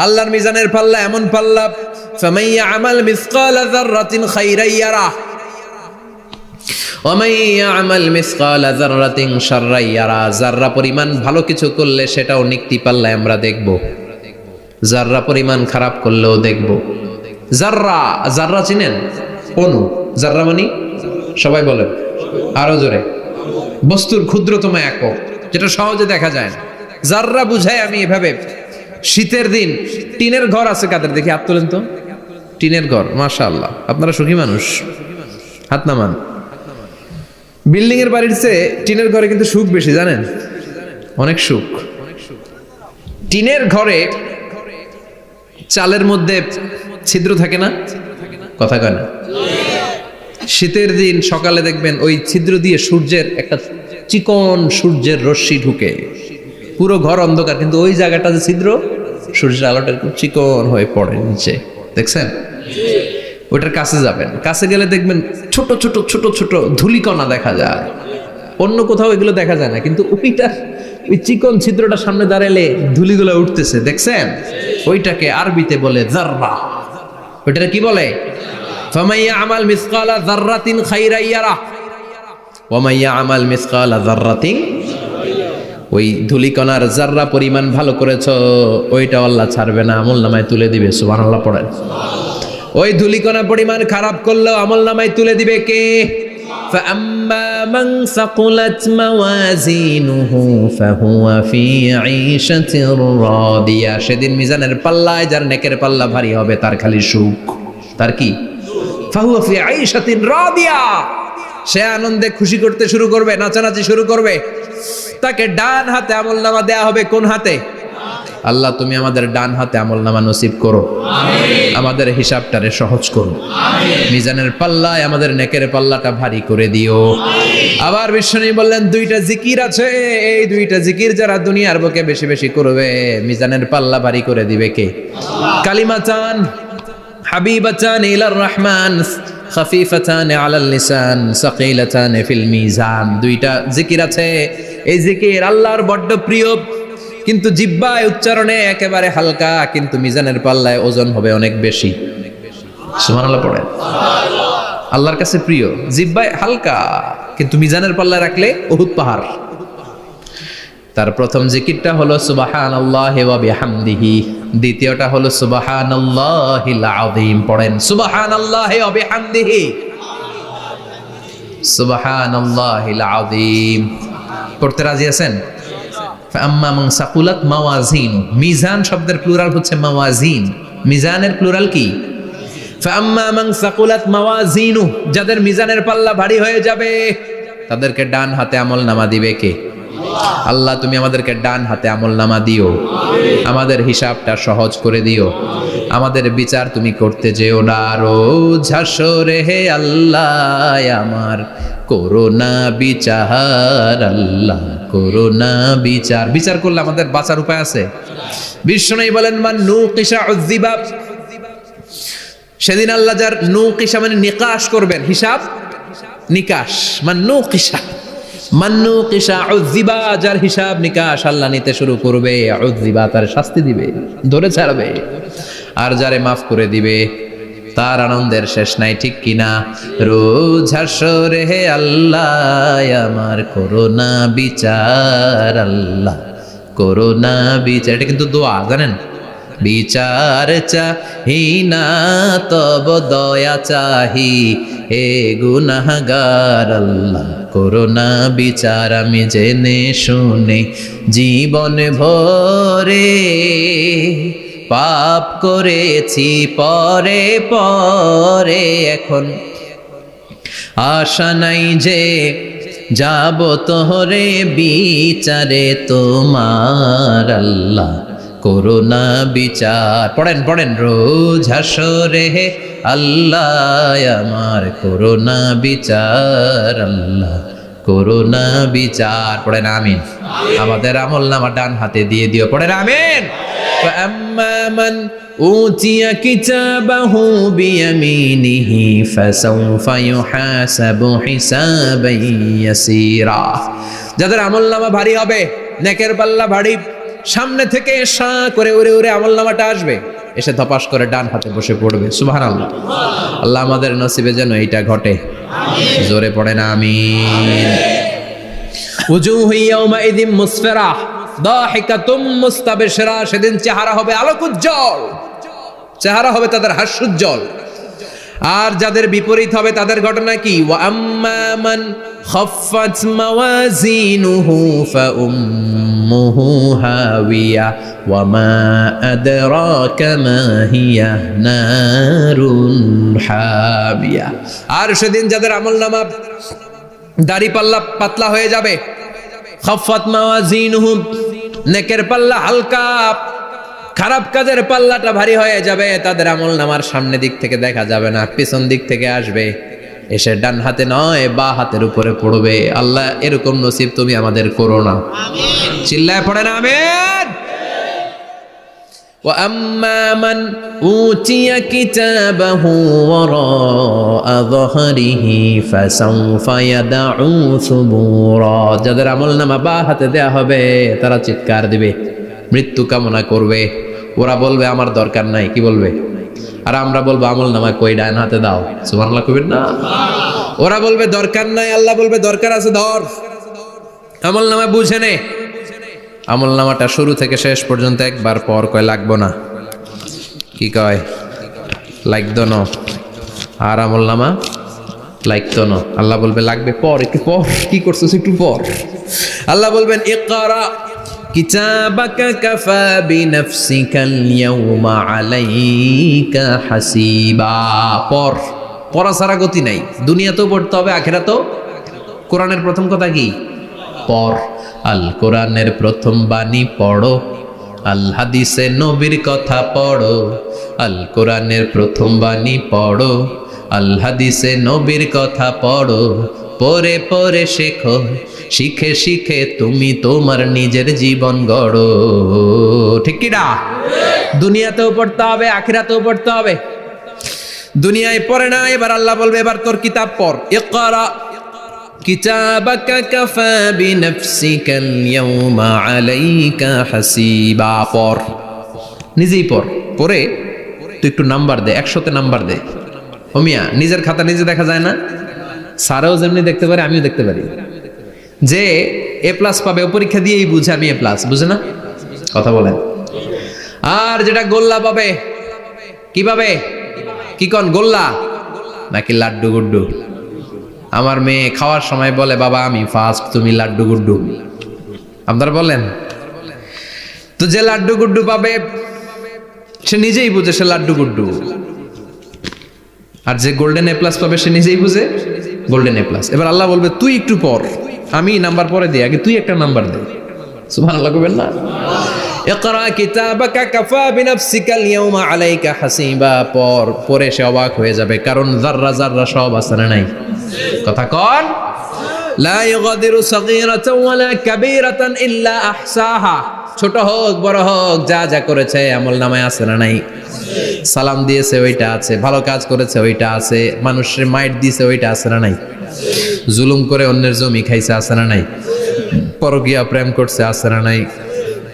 আল্লাহর মিজানের পাল্লা এমন পাল্লা, ফামান ইয়ামাল মিসকালা যাররাতিন খাইরান ইয়ারাহ ওয়া মান ইয়ামাল মিসকালা যাররাতিন শাররান ইয়ারাহ। যাররা পরিমাণ ভালো কিছু করলে সেটাও নিক্তি পাল্লায় আমরা দেখব, যাররা পরিমাণ খারাপ করলেও দেখব। যাররা, যাররা চিনেন? অণু। যাররা মানে সবাই বলেন আরো জোরে। বস্তুর ক্ষুদ্রতম একক, যেটা সহজে দেখা যায় না। যাররা বুঝায় আমি এভাবে, শীতের দিন টিনের ঘর আছে কাদের? দেখি হাত তোলেন তো। টিনের ঘর, মাশাআল্লাহ, আপনারা সুখী মানুষ, হাত নামান। বিল্ডিং এর বাড়ির চেয়ে টিনের ঘরে কিন্তু সুখ বেশি, জানেন? অনেক সুখ। টিনের ঘরে চালের মধ্যে ছিদ্র থাকে না? কথা কয় না? শীতের দিন সকালে দেখবেন ওই ছিদ্র দিয়ে সূর্যের একটা চিকন সূর্যের রশ্মি ঢুকে, পুরো ঘর অন্ধকার, কিন্তু ওই জায়গাটা যে ছিদ্র, সূর্যের আলোটা খুব চিকন হয়ে পড়ে নিচে, দেখছেন? ওটার কাছে যাবেন, কাছে গেলে দেখবেন ছোট ছোট ছোট ছোট ধূলিকণা দেখা যায়। অন্য কোথাও এগুলো দেখা যায় না, কিন্তু ওই চিকন ছিদ্রটা সামনে দাঁড়ালে ধুলিগুলো উঠতেছে, দেখছেন? ওইটাকে আরবিতে বলে যাররা। ওইটা কি বলে? ফামান ইয়ামাল মিসকালা যাররাতিন খাইরান ইয়ারা ওয়া মান ইয়ামাল মিসকালা যাররাতিন, ওই ধুলিকণার যাররা পরিমাণ ভালো করেছো ওইটা আল্লাহ ছাড়বে না, আমলনামায় তুলে দিবে। সুবহানাল্লাহ পড়েন। ওই ধুলিকণা পরিমাণ খারাপ করলেও আমলনামায় তুলে দিবে কে? فأما من ثقلت موازينه فهو في عيشة راضية। সেদিন মিজানের পাল্লায় যার নেকের পাল্লা ভারী হবে তার খালি সুখ। তার কি? فهو في عيشة راضية। সে আনন্দে খুশি করতে শুরু করবে, নাচানাচি শুরু করবে। তাকে ডান হাতে আমলনামা দেয়া হবে। কোন হাতে? আল্লাহ তুমি আমাদের ডান হাতে আমলনামা নসিব করো, আমাদের হিসাবটারে সহজ করো, মিজানের পাল্লায় আমাদের নেকের পাল্লাটা ভারী করে দিও। আবার বিশ্বনবী বললেন দুইটা জিকির আছে, এই দুইটা জিকির যারা দুনিয়ার বুকে বেশি বেশি করবে মিজানের পাল্লা ভারী করে দিবে কে? কালিমাতান হাবিবাতান ইলার রহমান খাফিফাতান আলাল লিসান সাকিলাতান ফিল মিজান। দুইটা জিকির আছে, এই জিকির আল্লাহর বড্ড প্রিয়, কিন্তু জিহ্বায় উচ্চারণে একেবারে হালকা, কিন্তু মিজানের পাল্লায় ওজন হবে অনেক বেশি। সুবহানাল্লাহ পড়েন। আল্লাহর কাছে প্রিয়, জিহ্বায় হালকা, কিন্তু মিজানের পাল্লায় রাখলে উহুদ পাহাড়। তার প্রথম জিকিরটা হলো সুবহানাল্লাহি ওয়া বিহামদিহি, দ্বিতীয়টা হলো সুবহানাল্লাহিল আযীম। পড়েন সুবহানাল্লাহি ওয়া বিহামদিহি, সুবহানাল্লাহিল আযীম। পড়তে রাজি আছেন? ফাম্মা মান সাকুলাত মাওয়াজিনু, মিজান শব্দের প্লুরাল হচ্ছে মাওয়াজিন, মিজানের প্লুরাল কি? ফাম্মা মান সাকুলাত মাওয়াজিনু, যাদের মিজানের পাল্লা ভারী হয়ে যাবে তাদেরকে ডান হাতে আমলনামা দিবে কে? আল্লাহ তুমি আমাদেরকে ডান হাতে আমলনামা দিও, আমাদের হিসাবটা সহজ করে দিও, আমাদের বিচার তুমি করতে যেও না রোজ হাসরে হে আল্লাহ আমার করোনা বিচার, আল্লাহ করোনা বিচার। বিচার করলে আমাদের বাঁচার উপায় আছে। বিশ্বনবী বলেন মান নুকিশা উযিবা, সেদিন আল্লাহ যার নুকিশা মানে নিকাশ করবেন, হিসাব নিকাশ, মান নুকিশা উযিবা, যার হিসাব নিকাশ আল্লাহ নিতে শুরু করবে, উযিবা তার শাস্তি দিবে, ধরে ছাড়বে। আর যারে মাফ করে দিবে তার আনন্দের শেষ নাই, ঠিক কিনা? রোজ হাসরে হে আল্লাহ আমার করোনা বিচার, আল্লাহ করোনা বিচার। এটা কিন্তু দোয়া, জানেন? বিচার চাহি না তব দয়া চাহি হে গুনাহগার, আল্লাহ করোনা বিচার। আমি জেনে শুনে জীবন ভরে পাপ করেছি পরে পরে, এখন আশা নাই যে যাব তোহরে বিচারে তোমার, আল্লাহ করোনা বিচার। পড়েন পড়েন রোজ হাসরে হে আল্লাহ আমার করোনা বিচার, আল্লাহ করোনা বিচার। পড়েন আমিন। আমাদের আমলনামা ডান হাতে দিয়ে দিও। পড়েন আমিন। فأما من أوتي كتابه بيمينه فسوف يحاسب حسابا يسيرا। যাদের আমলনামা ভারী হবে, নেকের পাল্লা ভারী, সামনে থেকে সা করে উড়ে উড়ে আমলনামাটা আসবে, এসে ধপাস করে ডান হাতে বসে পড়বে। সুবহানাল্লাহ। আল্লাহ আমাদের নসিবে যেন এইটা ঘটে। জোরে পড়েন আমিন। উজুহু ইয়াউমাইযিন মুসফিরা দাহিকাতুম মুস্তাবশিরা, সেদিন চেহারা হবে আলোকোজ্জ্বল, চেহারা হবে তাদের হাস্যোজ্জ্বল। আর যাদের বিপরীত হবে তাদের ঘটনা কি? ওয়া আম্মা মান খাফফাত মাওয়াজিনুহু ফাউম্মুহু হাওিয়া ওয়া মা আদরাকা মা হিয়া নারুন হামিয়া। আর সেদিন যাদের আমলনামা দাড়ি পাল্লা পাতলা হয়ে যাবে, খাফফাত মাওয়াজিনুহু নেকের পাল্লা হালকা, খারাপ কাজের পাল্লাটা ভারী হয়ে যাবে, তাদের আমলনামার সামনে দিক থেকে দেখা যাবে না, পিছন দিক থেকে আসবে, এসে ডান হাতে নয় বা হাতের উপরে পড়বে। আল্লাহ এরকম নসিব তুমি আমাদের করো না। চিল্লায় পড়েন আমিন। ওয়া আম্মা মান উতিয়া কিতাবাহু ওয়ারা যাহরিহি ফাসাউফা ইয়াদউ সুবুরা। যাদের আমলনামা বা হাতে দেয়া হবে তারা চিৎকার দিবে, মৃত্যু কামনা করবে। ওরা বলবে আমার দরকার নাই, কি বলবে? আর আমরা বলবো আমলনামা কই, ডান হাতে দাও। সুবহানাল্লাহ কইবেন না? ওরা বলবে দরকার নাই, আল্লাহ বলবে দরকার আছে, ধর আমলনামা বুঝে নে। আমলনামাটা শুরু থেকে শেষ পর্যন্ত একবার পর কয় লাগবো না, কি কয়? লাগতো না। আর আমলনামা লাগতো না, আল্লাহ বলবে লাগবে পর, একটু পর। কি করছিস একটু পর? আল্লাহ বলবেন ইকরা কিতাবাকা কাফা বিনাফসিকাল ইয়াউমা আলাইকা হাসিবা। পর, পড়া ছাড়া গতি নাই। দুনিয়াতেও পড়তে হবে, আখিরাতেও। কোরআনের প্রথম কথা কি? পর। আল কোরআনের প্রথম বাণী পড়ো, আল হাদিসে নবীর কথা পড়ো। আল কোরআনের প্রথম বাণী পড়ো, আল হাদিসে নবীর কথা পড়ো। পড়ে পড়ে শেখো, শিখে শিখে তুমি তোমার নিজের জীবন গড়ো। ঠিক কি না? দুনিয়াতেও পড়তে হবে, আখিরাতেও পড়তে হবে। দুনিয়ায় পড়ে না, এবার আল্লাহ বলবে এবার তোর কিতাব পড়। ইকরা কিতাবাকা কাফা বিনাফসিকাল ইয়াউমা আলাইকা হাসিবা। পড়, নিজেই পড়। পড়ে তুই একটু নাম্বার দে, 100তে নাম্বার দে। ও মিয়া, নিজের খাতা নিজে দেখা যায় না? স্যারও যেমনি দেখতে পারে, আমিও দেখতে পারি। যে এ প্লাস পাবে ও পরীক্ষা দিয়েই বুঝে আমি এ প্লাস, বুঝে না? কথা বলেন। আর যেটা গোল্লা পাবে, কি পাবে? কি কন, গোল্লা নাকি লাড্ডু গুড্ডু? আমার মেয়ে খাওয়ার সময় বলে বাবা আমি ফার্স্ট, তুমি লাড্ডু গুড্ডু। আপনারা বলেন তো, যে লাড্ডু গুড্ডু পাবে সে নিজেই বুঝে সে লাড্ডু গুড্ডু। আর যে গোল্ডেন এ প্লাস পাবে সে নিজেই বুঝে গোল্ডেন এ প্লাস। এবার আল্লাহ বলবে তুই একটু পর, আমি নাম্বার পরে দিই, আগে তুই একটা নাম্বার দে। সুবহানাল্লাহ কইবেন না? ইকরা কিতাবাকা কাফা বিনাফসিকাল ইয়াউমা আলাইকা হাসিবা। পর, পরে সে অবাক হয়ে যাবে, কারণ যাররা যাররা সব আছে না নাই? কথা কন। লা ইগাদিরু সাগীরাতান ওয়ালা কাবীরাতান ইল্লা আহসাহা। ছোট হোক বড় হোক, যা যা করেছে আমলনামায় আছে না নাই? সালাম দিয়েছে ওইটা আছে, ভালো কাজ করেছে ওইটা আছে, মানুষের মাইট দিয়েছে ওইটা আছে না নাই? জুলুম করে অন্যের জমি খাইছে আছে না নাই? পরকীয়া প্রেম করছে আছে না নাই?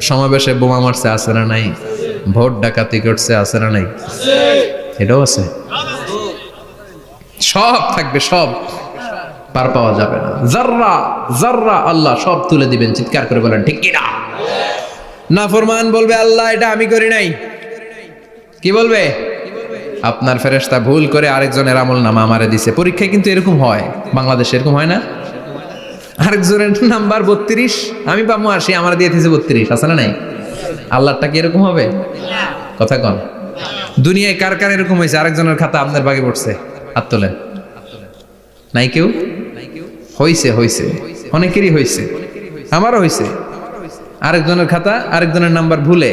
সমাবেশে বোমা মারছে আছে না নাই? ভোট ডাকাতি করছে আছে না নাই? এটাও আছে। সব থাকবে, সব পার পাওয়া যাবে না। যাররা যাররা আল্লাহ সব তুলে দিবেন। চিৎকার করে বলেন ঠিক কি না? নাফরমান বলবে আল্লাহ এটা আমি করি নাই। কি বলবে? আপনার ফেরেশতা ভুল করে আরেকজনের আমলনামা আমারে দিছে। পরীক্ষায় কিন্তু এরকম হয়, বাংলাদেশে এরকম হয় না? আরেকজনের নাম্বার 32, আমি পাবো 80, আমার দিয়ে দিয়েছে 32, আছে না নাই? আল্লাহটা কি এরকম হবে? কথা কন। দুনিয়ায় কার কার এরকম হয়েছে আরেকজনের খাতা আপনার ভাগে পড়ছে? হাত তোলেন। নাই কেউ? হইছে, হইছে, অনেকেরই হইছে, আমারও হইছে। আরেকজনের খাতা আরেকজনের নাম্বার ভুলে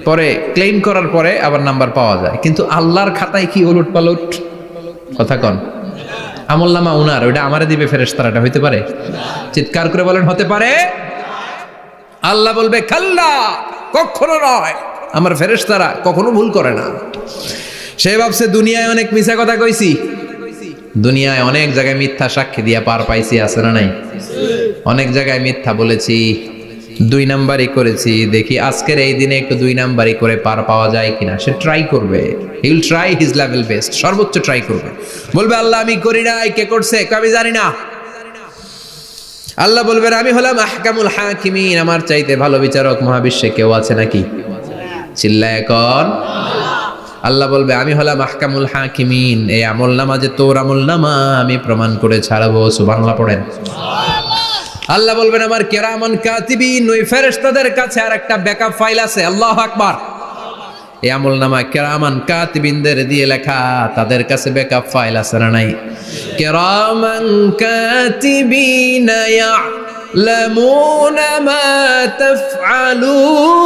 পরে ক্লেম করার পরে আবার নাম্বার পাওয়া যায়, কিন্তু আল্লাহর খাতায় কি উলট পালট? কথা কন। আমলনামা উনার, ওইটা আমারে দিবে ফেরেশতারা, এটা হইতে পারে? চিৎকার করে বলেন হতে পারে? আল্লাহ বলবে খাল্লা, কখনো নয়, আমার ফেরেশতারা কখনো ভুল করে না। সে ভাবছে দুনিয়ায় অনেক মিথ্যা কথা কইছি, দুনিয়ায় অনেক জায়গায় মিথ্যা সাক্ষী দিয়া পার পাইছি, আছে না নাই? অনেক জায়গায় মিথ্যা বলেছি, 2 নাম্বারই করেছি, দেখি আজকের এই দিনে একটু 2 নাম্বারই করে পার পাওয়া যায় কিনা। সে ট্রাই করবে, he will try his level best, সর্বোচ্চ ট্রাই করবে। বলবে আল্লাহ আমি করি নাই, কে করছে? আমি জানি না। আল্লাহ বলবেন আমি হলাম আহকামুল হাকিমিন, আমার চাইতে ভালো বিচারক মহাবিশ্বে কেউ আছে নাকি? চিল্লায় কন। আল্লাহ বলবে আমি হলাম আহকামুল হাকিমিন, এই আমলনামা যে তোর আমলনামা আমি প্রমাণ করে ছাড়বো। সুবহানাল্লাহ পড়েন। আল্লাহ বলবেন আমার কিরামান কাতিবিন, ওই ফেরেশতাদের কাছে আর একটা ব্যাকআপ ফাইল আছে। আল্লাহু আকবার। এই আমলনামা কিরামান কাতিবিনদের দিয়ে লেখা, তাদের কাছে ব্যাকআপ ফাইল আছে না নাই? কিরামান কাতিবিন ইয়ালামুনা মা তাফআলুন।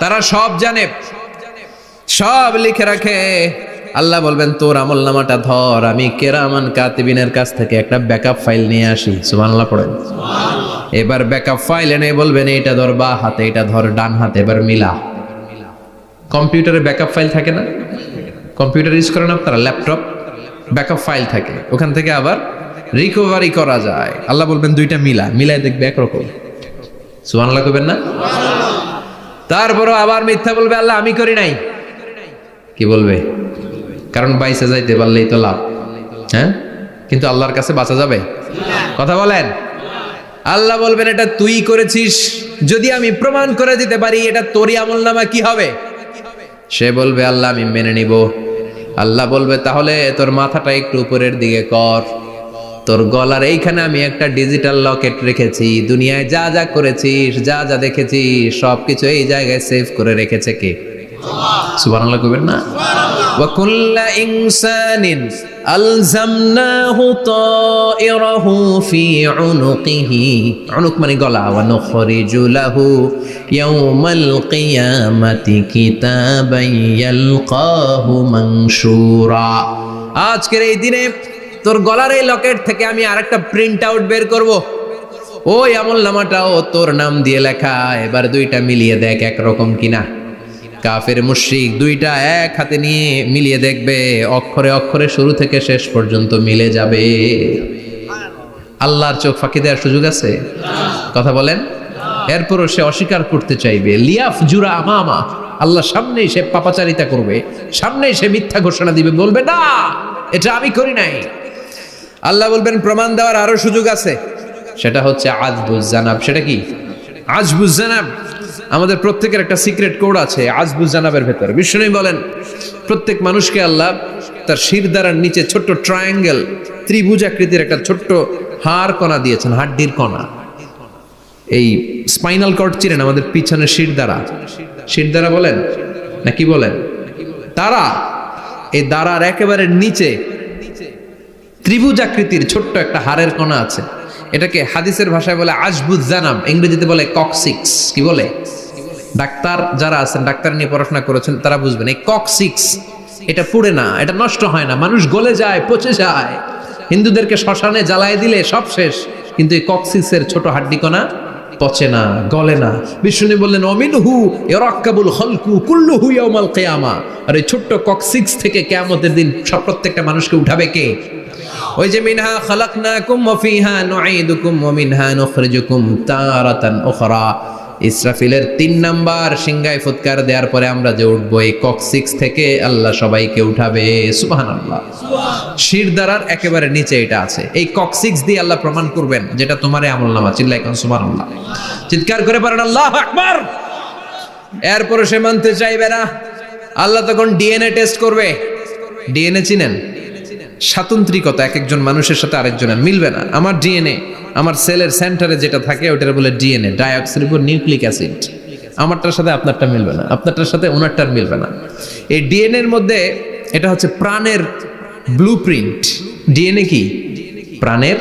তারা সব জানে, সব লিখে রাখে। আল্লাহ বলবেন তোর আমলনামাটা ধর, আমি কিরামান কাতিবিনের কাছ থেকে একটা ব্যাকআপ ফাইল নিয়ে আসি। সুবহানাল্লাহ পড়েন। এবার ব্যাকআপ ফাইল এনে বলবেন এটা ধর বা হাতে, এটা ধর ডান হাতে, এবার মিলা। কম্পিউটারে ব্যাকআপ ফাইল থাকে না? কম্পিউটার ইউজ করেন আপনারা, ল্যাপটপ, ব্যাকআপ ফাইল থাকে, ওখান থেকে আবার রিকভারি করা যায়। আল্লাহ বলবেন দুইটা মিলায় দেখবে একরকম। সুবহানাল্লাহ কইবেন না? তারপরও আবার মিথ্যা বলবে, আল্লাহ আমি করি নাই। কি বলবে? কারণ বাইসে যাইতে পারলেই তো লাভ, হ্যাঁ? কিন্তু আল্লাহর কাছে বাঁচা যাবে? কথা বলেন। আল্লাহ বলবেন এটা তুই করেছিস, যদি আমি প্রমাণ করে দিতে পারি এটা তোরই আমলনামা, কি হবে? সে বলবে আল্লাহ আমি মেনে নিব। আল্লাহ বলবে তাহলে তোর মাথাটা একটু উপরের দিকে কর, তোর গলার এইখানে আমি একটা ডিজিটাল লকেট রেখেছি, দুনিয়ায় যা যা করেছিস, যা যা দেখেছিস সবকিছু এই জায়গায় সেভ করে রেখেছে কে? সুবহানাল্লাহ কইবেন না? ওয়া কুল্লা ইনসানিন আলজামনাহু তায়রাহু ফি উনুকিহি, উনুক মানে গলা, ওয়া নুখরিজু লাহু ইয়াওমাল কিয়ামাতি কিতাবান ইয়ালকাহু মানশুরা। আজকের এই দিনে তোর গলার এই লকেট থেকে আমি আরেকটা প্রিন্ট আউট বের করব, ওই আমলনামাটাও তোর নাম দিয়ে লেখা। এবার দুইটা মিলিয়ে দেখ একরকম কিনা। কাফের মুশরিক দুইটা এক হাতে নিয়ে মিলিয়ে দেখবে, অক্ষরে অক্ষরে শুরু থেকে শেষ পর্যন্ত মিলে যাবে। আল্লাহর চোখ ফাঁকি দেওয়ার সুযোগ আছে? কথা বলেন। এরপরও সে অস্বীকার করতে চাইবে, লিয়াফ জুরা আমামা, আল্লাহ সামনেই সে পাপাচারিতা করবে, সামনেই সে মিথ্যা ঘোষণা দিবে, বলবে না এটা আমি করি নাই। আল্লাহ বলবেন প্রমাণ দেওয়ার আরো সুযোগ আছে, সেটা হচ্ছে আজবুজ জানাব। সেটা কি? আজবুজ জানাব। আমাদের প্রত্যেকের একটা সিক্রেট কোড আছে আজবুজ জানাবের ভেতরে। বিষ্ণু বলেন প্রত্যেক মানুষকে আল্লাহ তার শিরদাঁড়ার নিচে ছোট্ট ট্রায়াঙ্গেল, ত্রিভুজ আকৃতির একটা ছোট্ট হাড় কণা দিয়েছেন, হাড্ডির কণা। এই স্পাইনাল কর্ড চিনেন, আমাদের পিছনে শিরদাঁড়া, শিরদাঁড়া বলেন না কি বলেন? তারা, এই দাঁড়ার একেবারে নিচে ত্রিভুজ আকৃতির ছোট্ট একটা হাড়ের কণা আছে। এটাকে হাদিসের ভাষায় বলে আজবুজ জানাব, ইংরেজিতে বলে ককসিক্স। কি বলে? ডাক্তার যারা আছেন, ডাক্তার নিয়ে পড়াশোনা করেছেন তারা বুঝবেন, এই ককসিক্স এটা পুড়ে না, এটা নষ্ট হয় না, মানুষ গলে যায়, পচে যায়। হিন্দুদেরকে শ্মশানে জ্বালায় দিলে সব শেষ, কিন্তু এই ককসিক্সের ছোট হাড্ডি কণা পচে না, গলে না। বিষ্ণু বললেন অমিনহু ইয়ারাক্কাবুল খালকু কুল্লুহু ইয়াউমাল কিয়ামা। আর এই ছোট্ট ককসিক্স থেকে কিয়ামতের দিন সব প্রত্যেকটা মানুষকে উঠাবে কে? ওই যে মিনহা খালাকনাকুম ওয়া ফিহা নুঈদুকুম ওয়া মিনহা নুখরিজুকুম তারাতান উখরা। ইসরাফিলের 3 নাম্বার সিংহায় ফুৎকার দেওয়ার পরে আমরা যে উঠবো, এই ককসিক্স থেকে আল্লাহ সবাইকে উঠাবে। সুবহানাল্লাহ। শিরদাঁড়ার একেবারে নিচে এটা আছে। এই ককসিক্স দিয়ে আল্লাহ প্রমাণ করবেন যেটা তোমার আমলনামা। চিল্লায় কোন সুবহানাল্লাহ, চিৎকার করে পারেন আল্লাহু আকবার। এরপর সে মানতে চাইবে না। আল্লাহ তখন ডিএনএ টেস্ট করবে। ডিএনএ চিনেন? স্বাতন্ত্রিকতা, এক একজন মানুষের সাথে আরেকজনের মিলবে না। আমার ডিএনএ, আমার সেলের সেন্টারে যেটা থাকে ওটার বলে ডিএনএ, ডাইঅক্সিরিবো নিউক্লিক অ্যাসিড। আমারটার সাথে আপনারটা মিলবে না, আপনারটার সাথে ওনারটার মিলবে না। এই ডিএনএ এর মধ্যে এটা হচ্ছে প্রাণের ব্লুপ্রিন্ট। ডিএনএ কি? প্রাণের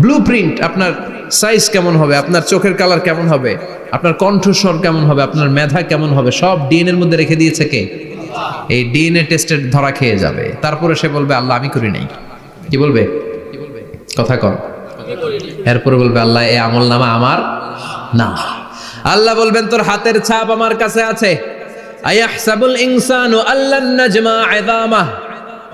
ব্লুপ্রিন্ট। আপনার সাইজ কেমন হবে, আপনার চোখের কালার কেমন হবে, আপনার কণ্ঠস্বর কেমন হবে, আপনার মেধা কেমন হবে, সব ডিএনএ এর মধ্যে রেখে দিয়েছে কে? এই ডিএনএ টেস্টের ধরা খেয়ে যাবে। তারপরে সে বলবে আল্লাহ আমি করি নাই। কি বলবে? কথা কর। এরপরে বলবে আল্লাহ এই আমলনামা আমার না। আল্লাহ বলবেন তোর হাতের ছাপ আমার কাছে আছে। আয়াহসাবুল ইনসানু আল্লান নাজমা ইযামা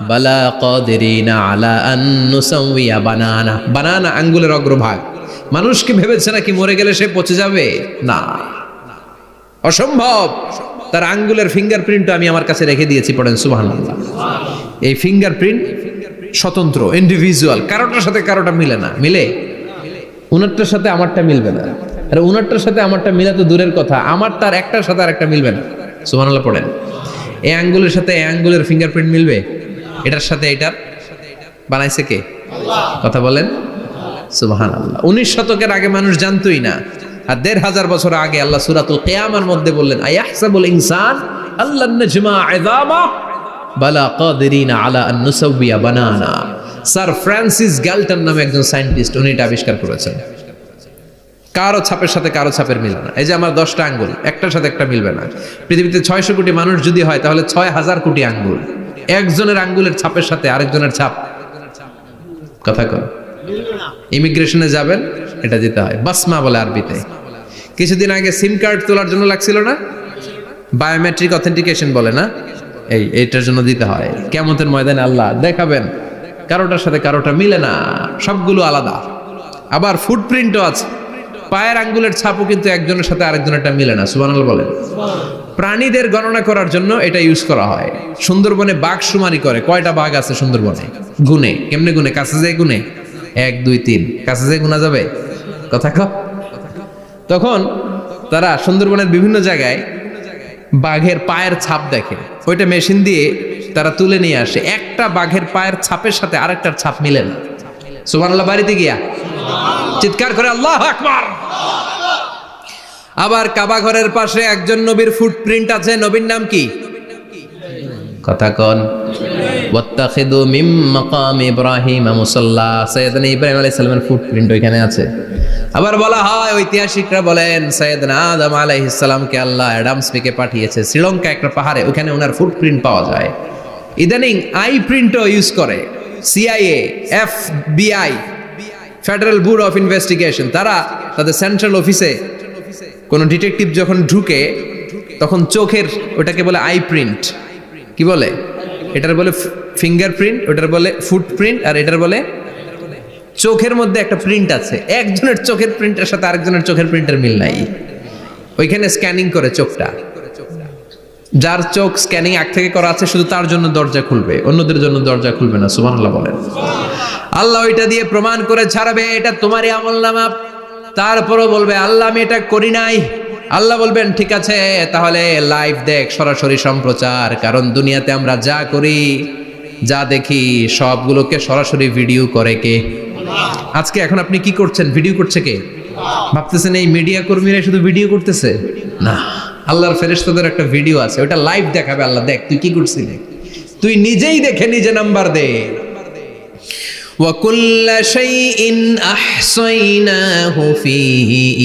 বালা কাদিরিনা আলা আন নুসাউইয়া বানানা। বানানা আঙ্গুলের অগ্রভাগ। মানুষ কি ভেবেছে নাকি মরে গেলে সে পচে যাবে? না, অসম্ভব। তার আঙ্গুলের ফিঙ্গারপ্রিন্ট আমি আমার কাছে রেখে দিয়েছি। পড়েন সুবহানাল্লাহ। এই ফিঙ্গারপ্রিন্ট স্বতন্ত্র, ইন্ডিভিজুয়াল, কারোটার সাথে কারোটা মিলে না। মিলে? উনারটার সাথে আমারটা মিলবে না। আর উনারটার সাথে আমারটা মিলা তো দূরের কথা, আমার তার একটার সাথে আরেকটা মিলবে না। সুবহানাল্লাহ পড়েন। এই আঙ্গুলের সাথে এই আঙ্গুলের ফিঙ্গারপ্রিন্ট মিলবে? এটার সাথে এটার বানাইছে কে? কথা বলেন সুবহানাল্লাহ। 19 শতকের আগে মানুষ জানতোই না। আর 1500 বছর আগে আল্লাহ সূরাতুল কিয়ামার মধ্যে বললেন আয়াহসাবুল ইনসান আল্লান নাজমা ইযামা বালা কাদিরিনা আলা আন নুসাউইয়া বানানা। স্যার ফ্রান্সিস গ্যালটন নামে একজন সায়েন্টিস্ট, উনি এটা আবিষ্কার করেছেন। কারো ছাপের সাথে কারো ছাপের মিলবে না। এই যে আমার 10টা আঙ্গুল, একটার সাথে একটা মিলবে না। পৃথিবীতে 600 কোটি মানুষ যদি হয় তাহলে 6000 কোটি আঙ্গুল। একজনের আঙ্গুলের ছাপের সাথে আরেকজনের ছাপ, কথা কর। ইমিগ্রেশনে যাবেন, এটা দিতে হয়, বাসমা বলে আরবিতে। কিছুদিন আগে সিম কার্ড তোলার জন্য লাগছিল না, বায়োমেট্রিক অথেন্টিকেশন বলে না, এইটার জন্য দিতে হয়। কিয়ামতের ময়দানে আল্লাহ দেখাবেন কারোটার সাথে কারোটা মিলে না, সবগুলো আলাদা। আবার ফুটপ্রিন্টও আছে, পায়ের আঙ্গুলের ছাপও কিন্তু একজনের সাথে আরেকজনেরটা মিলে না। সুবহানাল্লাহ বলেন। প্রাণীদের গণনা করার জন্য এটা ইউজ করা হয়। সুন্দরবনে বাঘ শুমারি করে, কয়টা বাঘ আছে সুন্দরবনে গুনে, কেমনে গুনে? কাছে যায় গুনে, 1 2 3, কাছে যায় গুনা যাবে? কথা কও। তখন তারা সুন্দরবনের বিভিন্ন জায়গায় বাঘের পায়ের ছাপ দেখে, ওইটা মেশিন দিয়ে তারা তুলে নিয়ে আসে। একটা বাঘের পায়ের ছাপের সাথে আরেকটার ছাপ মিলে না। সুবহানাল্লাহ। বাড়িতে গিয়া চিৎকার করে আল্লাহু আকবার। আবার কাবা ঘরের পাশে একজন নবীর ফুটপ্রিন্ট আছে। নবীর নাম কি? কথা কোন? ওয়াত্তাখিদু মিন মাকাম ইব্রাহিম মুসাল্লা, সাইয়েদনা ইব্রাহিম আলাইহিস সালামের ফুটপ্রিন্ট ওইখানে আছে। আবার বলা হয়, ঐতিহাসিকরা বলেন সাইয়েদনা আদম আলাইহিস সালামকে আল্লাহ অ্যাডামস পেকে পাঠিয়েছে শ্রীলঙ্কা একটা পাহাড়ে, ওখানে ওনার ফুটপ্রিন্ট পাওয়া যায়। ইদানিং আই প্রিন্টও ইউজ করে CIA, FBI, federal bureau of investigation. তারা তাদের সেন্ট্রাল অফিসে কোনো ডিটেকটিভ যখন ঢুকে তখন চোখের, ওটাকে বলে আই প্রিন্ট, কি বলে? এটার বলে ফিঙ্গারপ্রিন্ট, ওটার বলে ফুটপ্রিন্ট, আর এটার বলে চোখের মধ্যে একটা প্রিন্ট আছে। একজনের চোখের প্রিন্টের সাথে আরেকজনের চোখের প্রিন্টের মিল নাই, ওইখানে স্ক্যানিং করে চোখটা। যার চোখ স্ক্যানিং আগ থেকে করা আছে শুধু তার জন্য দরজা খুলবে, অন্যদের জন্য দরজা খুলবে না। সুবহানাল্লাহ বলেন। আল্লাহ ওইটা দিয়ে প্রমাণ করে ছাড়বে এটা তোমারই আমলনামা। তারপরও বলবে আল্লাহ আমি এটা করি নাই। আল্লাহ বলবেন ঠিক আছে, তাহলে লাইভ দেখ, সরাসরি সম্প্রচার। কারণ দুনিয়াতে আমরা যা করি, যা দেখি, সবগুলোকে সরাসরি ভিডিও করে কে? আজকে এখন আপনি কি করছেন? ভিডিও করছে কে? ভাবতেছেন এই মিডিয়া কর্মীরা শুধু ভিডিও করতেছে? না, আল্লাহর ফেরেশতাদের একটা ভিডিও আছে, ওটা লাইভ দেখাবে। আল্লাহ দেখ তুই কি করছিলি, তুই নিজেই দেখে নিজে নাম্বার দে। وَكُلَّ شَيْءٍ أَحْصَيْنَاهُ فِي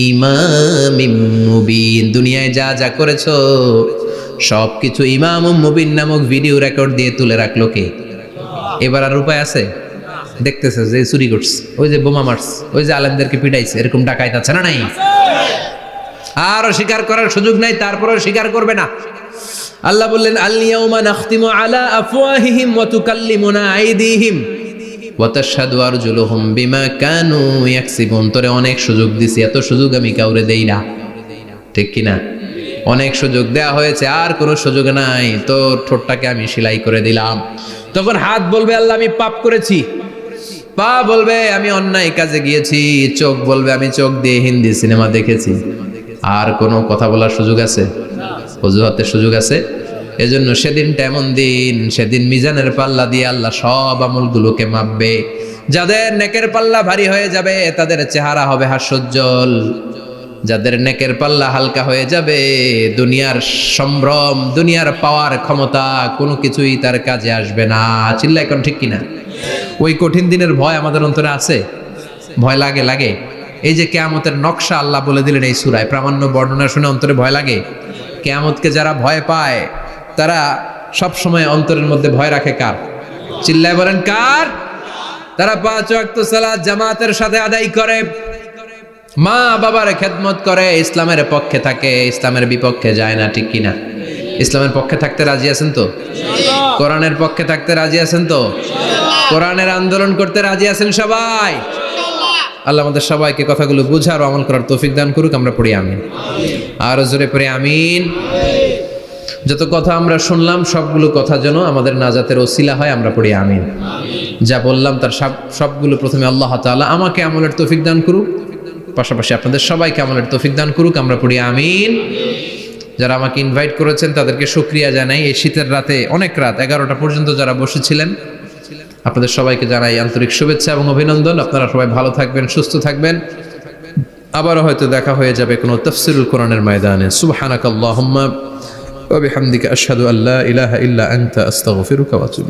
إِمَامٍ مُبِينٍ। দুনিয়ায় যা যা করেছো সবকিছু ইমাম মুবিন নামক ভিডিও রেকর্ড দিয়ে তুলে রাখলো কে? এবার আর উপায় আছে? দেখতেছে যে চুরি করছে, ওই যে বোমা মারছে, ওই যে আলেমদেরকে পিটাইছে, এরকম ডাকাইত আছে না নাই? আর স্বীকার করার সুযোগ নাই, তারপরেও স্বীকার করবে না। আল্লাহ বললেন আল ইয়াউমা নাখতিমু আলা আফওয়াহিহিম ওয়া তুকাল্লিমুনা আইদিহিম ওয়া তাশহাদু আরজুলুহুম বিমা কানু ইয়াকসিবুন। তোরে অনেক সুযোগ দিছি, এত সুযোগ আমি কাউরে দেই না, ঠিক কি না? অনেক সুযোগ দেয়া হয়েছে, আর কোনো সুযোগ নাই, তোর ঠোঁটটাকে আমি সেলাই করে দিলাম। তখন হাত বলবে আল্লাহ আমি পাপ করেছি, পা বলবে আমি অন্যায় কাজে গিয়েছি, চোখ বলবে আমি চোখ দিয়ে হিন্দি সিনেমা দেখেছি। আর কোনো কথা বলার সুযোগ আছে? অজুহাতের সুযোগ আছে? এজন্য সেদিনটা এমন দিন, সেদিন মিজানের পাল্লা দিয়ে আল্লাহ সব আমলগুলোকে মাপবে। যাদের নেকের পাল্লা ভারী হয়ে যাবে তাদের চেহারা হবে হাস্যোজ্জ্বল, যাদের নেকের পাল্লা হালকা হয়ে যাবে দুনিয়ার সম্ভ্রম, দুনিয়ার পাওয়ার ক্ষমতা কোনো কিছুই তার কাজে আসবে না। চিল্লা এখন ঠিক কিনা? ওই কঠিন দিনের ভয় আমাদের অন্তরে আছে? ভয় লাগে? লাগে। এই যে কিয়ামতের নকশা আল্লাহ বলে দিলেন এই সূরায়, প্রামাণ্য বর্ণনা শুনে অন্তরে ভয় লাগে? কিয়ামতকে যারা ভয় পায় তারা সব সময় অন্তরের মধ্যে ভয় রাখে কার? চিল্লায় বলেন কার? তারা 5 ওয়াক্ত সালাত জামাতের সাথে আদায় করে, মা বাবার খেদমত করে, ইসলামের পক্ষে থাকে, ইসলামের বিপক্ষে যায় না, ঠিক কিনা? ইসলামের পক্ষে থাকতে রাজি আছেন তো? কোরআনের পক্ষে থাকতে রাজি আছেন তো? কোরআনের আন্দোলন করতে রাজি আছেন সবাই? আল্লাহ আমাদের সবাইকে কথাগুলো বুঝার ও আমল করার তৌফিক দান করুক। আমরা পড়ি আমিন। আর জোরে পড়ি আমিন। যত কথা আমরা শুনলাম সবগুলো কথা যেন আমাদের নাজাতের ওসিলা হয়, আমরা পড়ি আমিন। যা বললাম তার সবগুলো প্রথমে আল্লাহ তাআলা আমাকে আমলের তৌফিক দান করুক, পাশাপাশি আপনাদের সবাইকে আমলের তৌফিক দান করুক। আমরা পড়ি আমিন। যারা আমাকে ইনভাইট করেছেন তাদেরকে শুকরিয়া জানাই। এই শীতের রাতে, অনেক রাত 11টা পর্যন্ত যারা বসেছিলেন, আপনাদের সবাইকে জানাই আন্তরিক শুভেচ্ছা এবং অভিনন্দন। আপনারা সবাই ভালো থাকবেন, সুস্থ থাকবেন। আবারও হয়তো দেখা হয়ে যাবে কোনো তাফসীরুল কোরআনের ময়দানে। সুবহানাকাল্লাহুম্মা ওয়া বিহামদিকা আশহাদু আল্লা ইলাহা ইল্লা আনতা আস্তাগফিরুকা ওয়া আতুবু